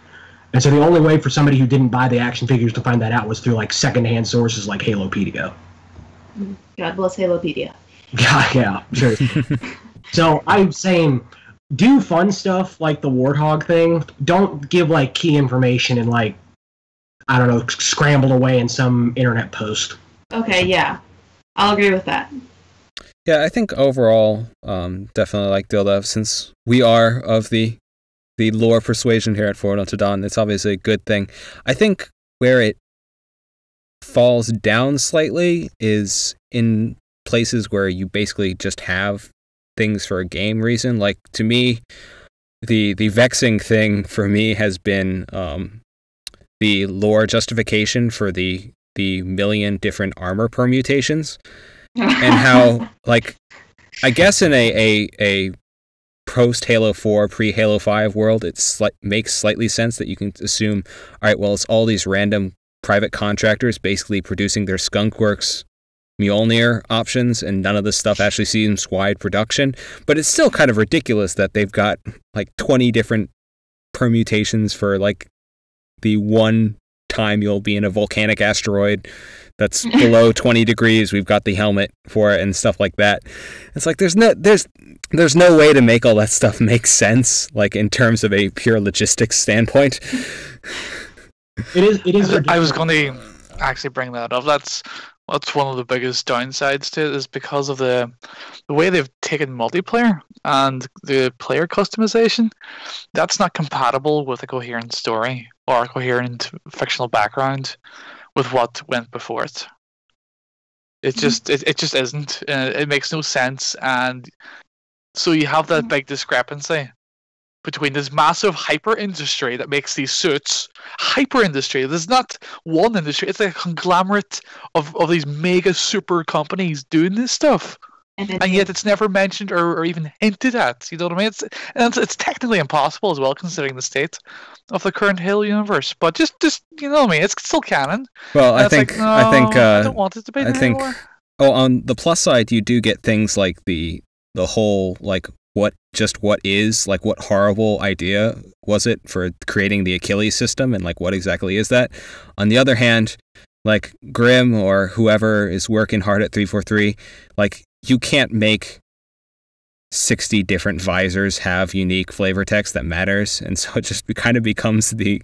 And so the only way for somebody who didn't buy the action figures to find that out was through like secondhand sources like Halopedia. God bless Halopedia. Yeah, sure. So I'm saying, do fun stuff like the Warthog thing. Don't give like key information in like I don't know, scrambled away in some internet post. Okay, yeah. I'll agree with that. Yeah, I think overall, definitely like Dildev, since we are of the lore persuasion here at Forward Unto Dawn, it's obviously a good thing. I think where it falls down slightly is in places where you basically just have things for a game reason. Like, to me, the vexing thing for me has been the lore justification for the million different armor permutations. And how, like, I guess in a post Halo 4, pre Halo 5 world, it makes slightly sense that you can assume, all right, well, it's all these random private contractors basically producing their Skunkworks Mjolnir options, and none of this stuff actually seems wide production. But it's still kind of ridiculous that they've got like 20 different permutations for like the one time you'll be in a volcanic asteroid that's below 20 degrees. We've got the helmet for it and stuff like that. It's like there's no way to make all that stuff make sense, like in terms of a pure logistics standpoint. It is. I was going to actually bring that up. That's one of the biggest downsides to it, is because of the way they've taken multiplayer and the player customization. That's not compatible with a coherent story or a coherent fictional background with what went before it. It just isn't. It makes no sense, and so you have that big discrepancy between this massive hyper industry that makes these suits. Hyper industry. There's not one industry. It's like a conglomerate of these mega super companies doing this stuff. And yet it's never mentioned or even hinted at. You know what I mean? It's technically impossible as well, considering the state of the current Halo universe. But just you know what I mean? It's still canon. Well, I think I don't want it to be anymore. Oh, on the plus side, you do get things like the whole, like, what is, like, what horrible idea was it for creating the Achilles system, and like what exactly is that? On the other hand, like Grimm or whoever is working hard at 343, like, you can't make 60 different visors have unique flavor text that matters, and so it just kind of becomes the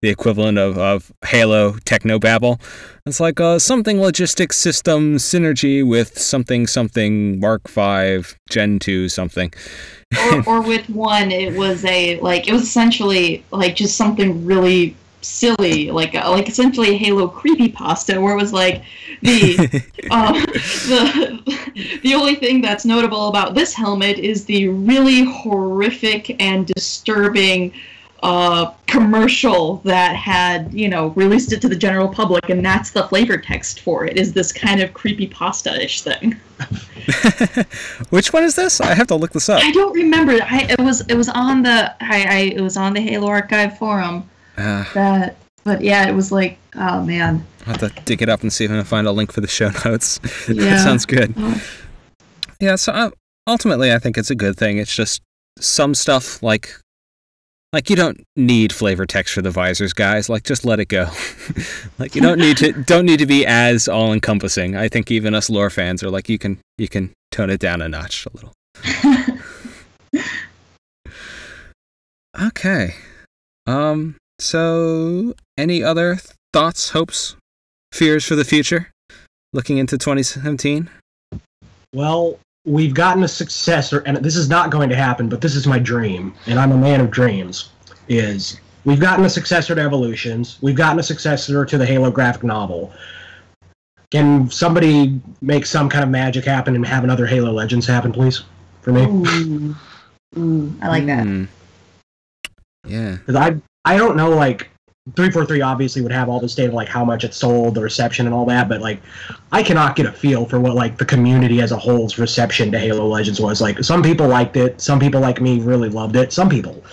equivalent of Halo technobabble. It's like something logistics system synergy with something Mark V Gen 2 something. or with one, it was essentially like just something really silly, like essentially a Halo creepypasta, where it was like the only thing that's notable about this helmet is the really horrific and disturbing commercial that had, released it to the general public, and that's the flavor text for it, is this kind of creepypasta-ish thing. Which one is this? I have to look this up. I don't remember. It was on the Halo Archive forum. But yeah, it was like, oh man. I'll have to dig it up and see if I can find a link for the show notes. Yeah. That sounds good. Yeah, so ultimately I think it's a good thing. It's just some stuff, like you don't need flavor text for the visors, guys. Like, just let it go. Like, you don't need to be as all encompassing. I think even us lore fans are like, you can tone it down a notch a little. Okay. So, any other thoughts, hopes, fears for the future, looking into 2017? Well, we've gotten a successor, and this is not going to happen, but this is my dream, and I'm a man of dreams, is we've gotten a successor to Evolutions, we've gotten a successor to the Halo graphic novel. Can somebody make some kind of magic happen and have another Halo Legends happen, please, for me? Ooh, I like that. Yeah. Because I don't know, like, 343 obviously would have all this data, like how much it sold, the reception and all that, but like I cannot get a feel for what like the community as a whole's reception to Halo Legends was. Like, some people liked it, some people like me really loved it, some people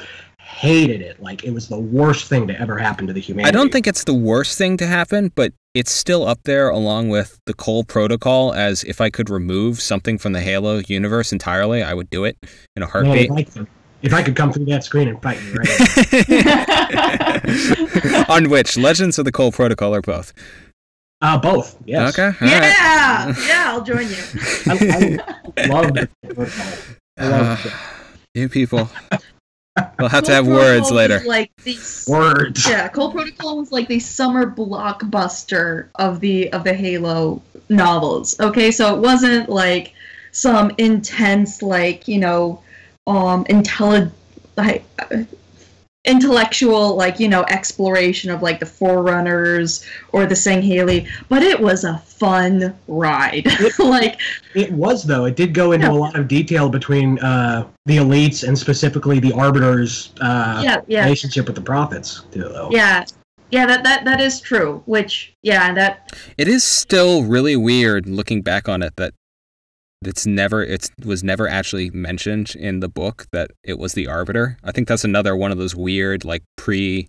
hated it. Like, it was the worst thing to ever happen to the humanity. I don't think it's the worst thing to happen, but it's still up there along with the Cole Protocol as if I could remove something from the Halo universe entirely, I would do it in a heartbeat. Man, if I could come through that screen and fight you, right? On which? Legends or the Cole Protocol, or both? Both, yes. Okay. Yeah, I'll join you. I love the Protocol. I love it. You people. We'll have to Cold have words Protocol later. was like the Words. Yeah, Cold Protocol was like the summer blockbuster of the Halo novels. Okay, so it wasn't like some intense, like, you know, intellectual, like, you know, exploration of like the Forerunners or the Sangheili, but it was a fun ride. Like, it was, though. It did go into a lot of detail between the elites and specifically the Arbiters' relationship with the Prophets, too, though. Yeah, that is true. Which, that it is still really weird looking back on it that it was never actually mentioned in the book that it was the Arbiter. I think that's another one of those weird, like, pre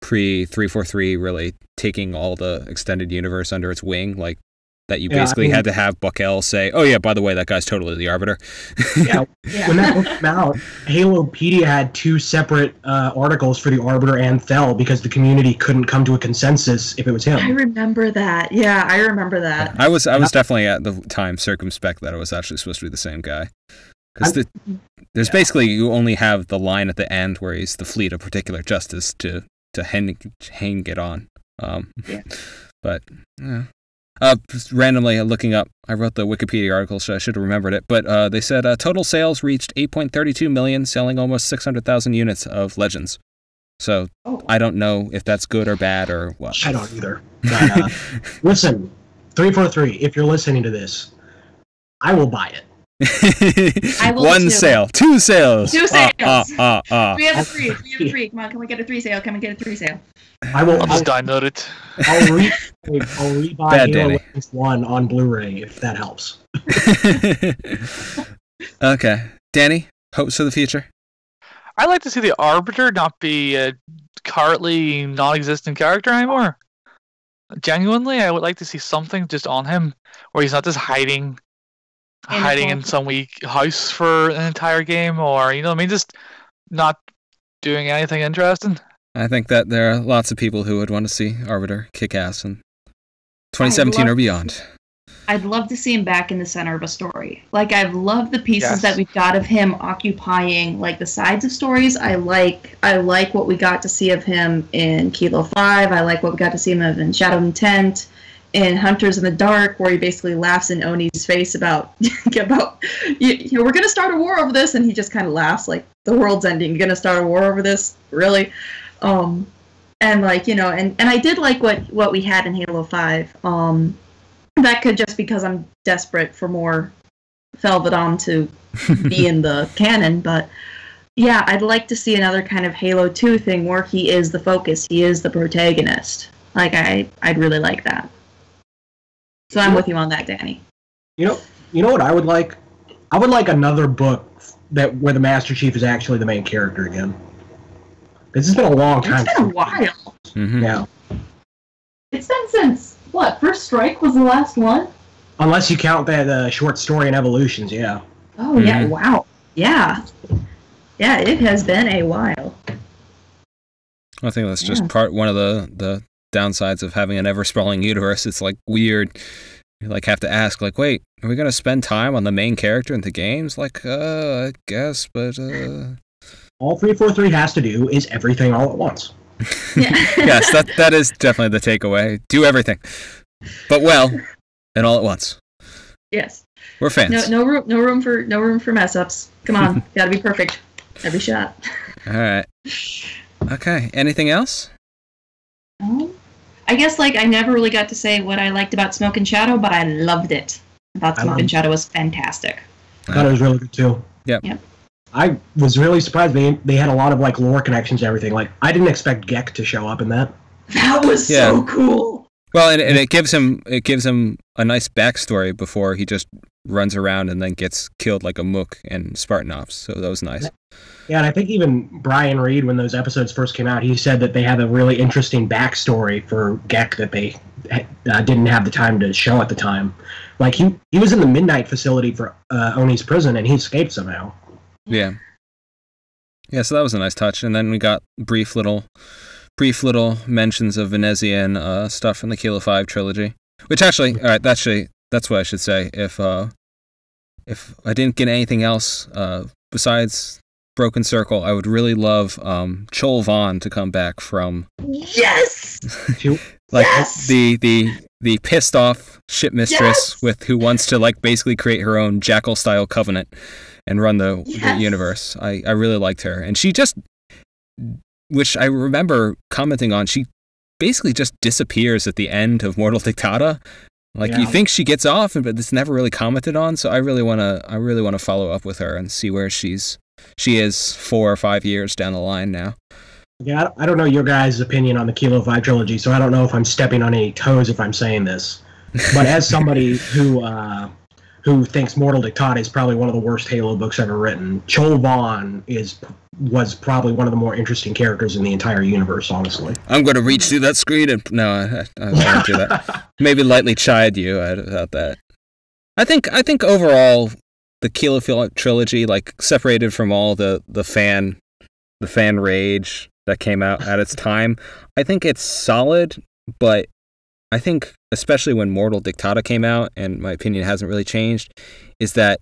343 really taking all the extended universe under its wing, like that you basically had to have Buckell say, "Oh yeah, by the way, that guy's totally the Arbiter." Yeah. When that book came out, Halopedia had 2 separate articles for the Arbiter and Thel because the community couldn't come to a consensus if it was him. I remember that. Yeah, I remember that. I was definitely at the time circumspect that it was actually supposed to be the same guy. Because there's basically, you only have the line at the end where he's the fleet of particular justice to hang it on. But just randomly looking up, I wrote the Wikipedia article, so I should have remembered it. But they said total sales reached 8.32 million, selling almost 600,000 units of Legends. So I don't know if that's good or bad or what. I don't either. But, listen, 343, if you're listening to this, I will buy it. I will 1 too. sale, 2 sales. 2 sales. We have a 3. Come on, can we get a 3 sale? Can we get a 3 sale? I'll just download it. I'll rebuy Halo Legends 1 on Blu-ray if that helps. Okay. Danny, hopes for the future? I'd like to see the Arbiter not be a currently non-existent character anymore. Genuinely, I would like to see something just on him where he's not just hiding in some weak house for an entire game, or, you know what I mean, just not doing anything interesting. I think that there are lots of people who would want to see Arbiter kick ass in 2017 or beyond. I'd love to see him back in the center of a story. Like, I've loved the pieces that we got of him occupying, like, the sides of stories. I like what we got to see of him in Kilo 5. I like what we got to see him of in Shadow Intent, in Hunters in the Dark, where he basically laughs in Oni's face about we're going to start a war over this, and he just kind of laughs like, the world's ending. You're going to start a war over this? Really? And, like, you know, and I did like what we had in Halo 5. That could just because I'm desperate for more Felvedon to be in the canon, but yeah, I'd like to see another kind of Halo 2 thing where he is the focus, he is the protagonist. Like, I'd really like that. So I'm with you on that, Danny. You know what I would like? I would like another book where the Master Chief is actually the main character again. This has been a long time. It's been a while. Mm-hmm. Yeah. It's been since, what, First Strike was the last one? Unless you count that short story in Evolutions, yeah. Oh, yeah, wow. Yeah. Yeah, it has been a while. I think that's just one of the downsides of having an ever-sprawling universe. It's, like, weird. You, like, have to ask, like, wait, are we going to spend time on the main character in the games? Like, I guess, but... All 343 has to do is everything all at once. Yeah. Yes, that is definitely the takeaway. Do everything, but well, and all at once. Yes. We're fans. No room for mess ups. Come on, gotta be perfect every shot. All right. Okay. Anything else? I guess, like, I never really got to say what I liked about Smoke and Shadow, but I loved it. I thought Smoke and Shadow was fantastic. I thought it was really good too. Yep. I was really surprised they had a lot of, like, lore connections and everything. Like, I didn't expect Gek to show up in that. That was so cool. Well, and it gives him a nice backstory before he just runs around and then gets killed like a mook in Spartanops. So that was nice. Yeah, and I think even Brian Reed, when those episodes first came out, he said that they have a really interesting backstory for Gek that they didn't have the time to show at the time. Like, he was in the Midnight facility for Oni's prison, and he escaped somehow. Yeah. Yeah, so that was a nice touch. And then we got brief little mentions of Venezian stuff from the Kilo 5 trilogy. Which actually, all right, that's what I should say. If I didn't get anything else besides Broken Circle, I would really love Chol Vaughn to come back from Yes. like Yes! the pissed off ship mistress with who wants to like basically create her own Jackal style covenant and run the universe. I really liked her, and she just, which I remember commenting on, she basically just disappears at the end of Mortal Dictata. Like you think she gets off, but it's never really commented on. So I really wanna follow up with her and see where she is 4 or 5 years down the line now. Yeah, I don't know your guys' opinion on the Kilo 5 trilogy, so I don't know if I'm stepping on any toes if I'm saying this. But as somebody who thinks Mortal Dictata is probably one of the worst Halo books ever written, Chol Vaughn was probably one of the more interesting characters in the entire universe, honestly. I'm going to reach through that screen and... No, I won't do that. Maybe lightly chide you about that. I think overall, the Kilo trilogy, like, separated from all the fan rage that came out at its time, I think it's solid, but I think, especially when Mortal Dictata came out, and my opinion hasn't really changed, is that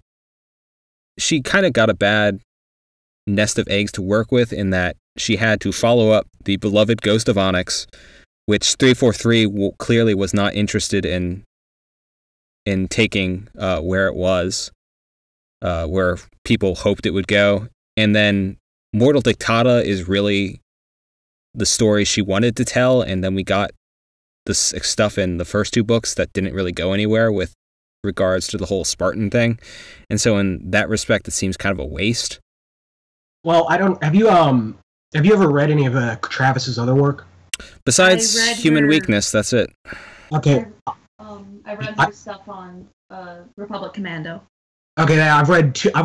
she kind of got a bad nest of eggs to work with in that she had to follow up the beloved Ghost of Onyx, which 343 clearly was not interested in taking where it was, where people hoped it would go. And then Mortal Dictata is really the story she wanted to tell, and then we got this stuff in the first 2 books that didn't really go anywhere with regards to the whole Spartan thing. And so in that respect, it seems kind of a waste. Well, have you ever read any of Travis's other work? Besides Human Weakness, that's it. Okay. I read her stuff on Republic Commando. Okay, I've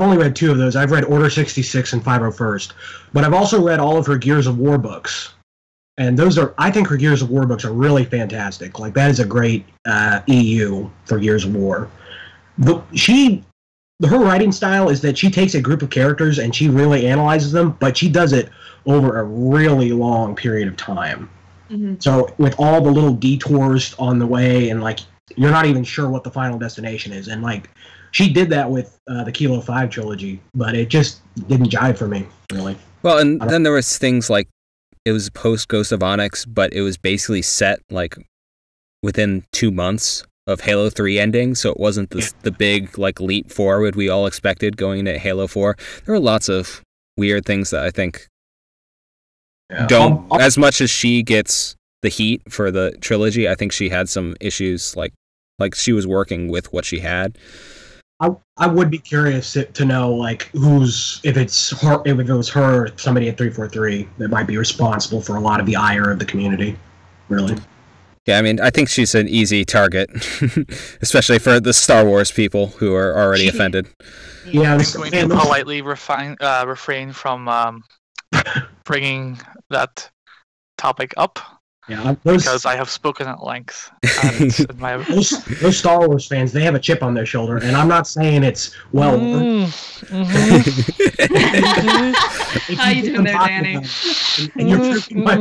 only read 2 of those. I've read Order 66 and 501st, but I've also read all of her Gears of War books, and I think her Gears of War books are really fantastic. Like, that is a great EU for Gears of War. Her writing style is that she takes a group of characters and she really analyzes them, but she does it over a really long period of time. Mm-hmm. So with all the little detours on the way, and like you're not even sure what the final destination is, and like she did that with the Kilo 5 trilogy, but it just didn't jive for me, really. Well, and then there was things like it was post Ghost of Onyx, but it was basically set like within 2 months of Halo 3 ending, so it wasn't the big like leap forward we all expected going into Halo 4. There were lots of weird things that I think don't, as much as she gets the heat for the trilogy, I think she had some issues, like she was working with what she had. I would be curious to know like if it was her, somebody at 343 that might be responsible for a lot of the ire of the community, really. Yeah, I mean, I think she's an easy target, especially for the Star Wars people who are already offended. Yeah, I'm going to politely refrain from bringing that topic up. Yeah, because I have spoken at length. Those Star Wars fans, they have a chip on their shoulder, and I'm not saying it's well. How you doing there, Danny? And you're proving my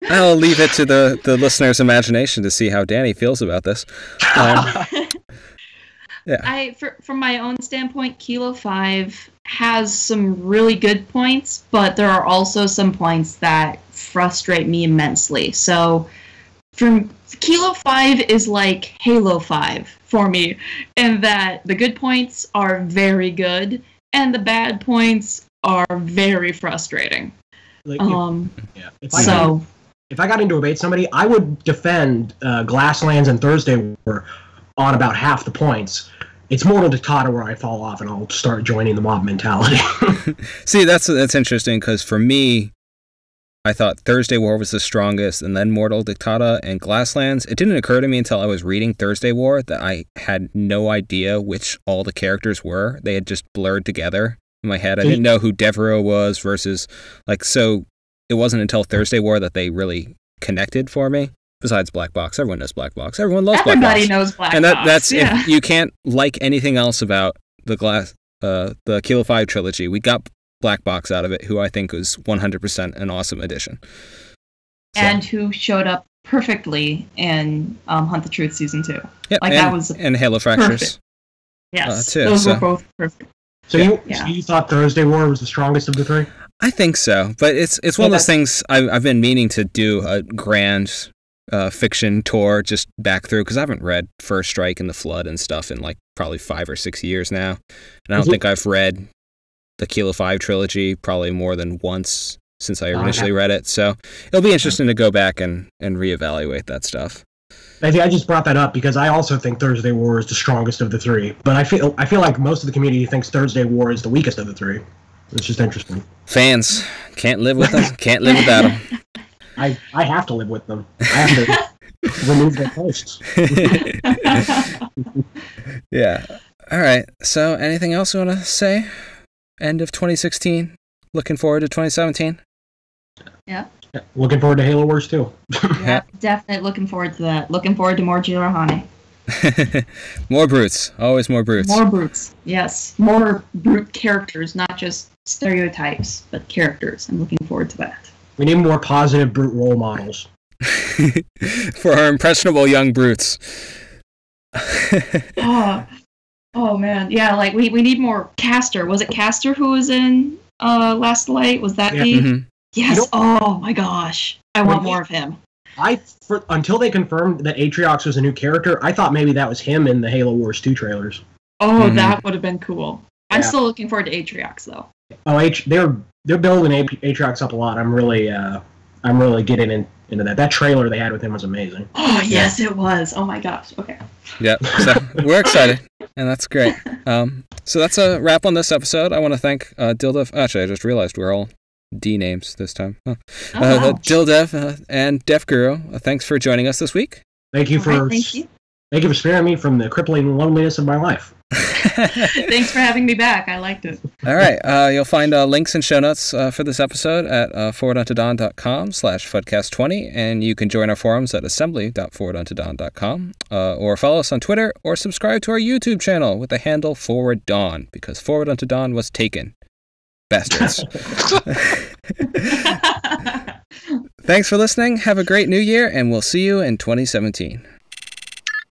I'll leave it to the listener's imagination to see how Danny feels about this. Yeah. From my own standpoint, Kilo 5 has some really good points, but there are also some points that frustrate me immensely. So, Kilo 5 is like Halo 5 for me, in that the good points are very good, and the bad points are very frustrating. If I got into a debate somebody, I would defend Glasslands and Thursday War on about half the points. It's Mortal Dictata where I fall off and I'll start joining the mob mentality. See, that's interesting, because for me, I thought Thursday War was the strongest, and then Mortal Dictata and Glasslands. It didn't occur to me until I was reading Thursday War that I had no idea which all the characters were. They had just blurred together in my head. I didn't know who Defguru was versus, like, so it wasn't until Thursday War that they really connected for me. Besides Black Box, everyone knows Black Box. Everyone loves Black Box. Everybody knows Black Box. And that's if you can't like anything else about the Kilo 5 trilogy. We got Black Box out of it, who I think was 100% an awesome addition. So. And who showed up perfectly in Hunt the Truth Season 2. Yep, that was and Halo Fractures. Perfect. Yes, too, those were both perfect. So you thought Thursday War was the strongest of the three? I think so, but it's one of those things I've been meaning to do a grand fiction tour just back through, because I haven't read First Strike and The Flood and stuff in like probably 5 or 6 years now, and I don't think I've read the Kilo 5 trilogy probably more than once since I initially read it, so it'll be interesting to go back and reevaluate that stuff. I just brought that up because I also think Thursday War is the strongest of the three, but I feel like most of the community thinks Thursday War is the weakest of the three. It's just interesting. Fans can't live with them, can't live without them. I have to live with them. I have to remove their posts. Yeah. All right. So, anything else you want to say? End of 2016. Looking forward to 2017. Yeah. Looking forward to Halo Wars too. Yeah, definitely looking forward to that. Looking forward to more Jirahane. More brutes. Always more brutes. More brutes. Yes. More brute characters, not just stereotypes, but characters. I'm looking forward to that. We need more positive brute role models. For our impressionable young brutes. Oh man. Yeah, like we need more Castor. Was it Castor who was in Last Light? Was that the... Mm-hmm. Yes. Oh my gosh. I want more of him. Until they confirmed that Atriox was a new character, I thought maybe that was him in the Halo Wars 2 trailers. Oh, that would have been cool. I'm still looking forward to Atriox though. Oh, they're building Atriox up a lot. I'm really getting into that. That trailer they had with him was amazing. Oh yes, it was. Oh my gosh. Okay. Yep. So we're excited, and that's great. So that's a wrap on this episode. I want to thank Dildev. Actually, I just realized we're all D names this time. Wow. Dildev and Defguru, thanks for joining us this week. Thank you for sparing me from the crippling loneliness of my life. Thanks for having me back. I liked it. All right. You'll find links and show notes for this episode at forwarduntodawn.com/FUDcast20, and you can join our forums at assembly.forwarduntodawn.com, or follow us on Twitter, or subscribe to our YouTube channel with the handle Forward Dawn, because Forward Unto Dawn was taken. Bastards. Thanks for listening. Have a great new year, and we'll see you in 2017.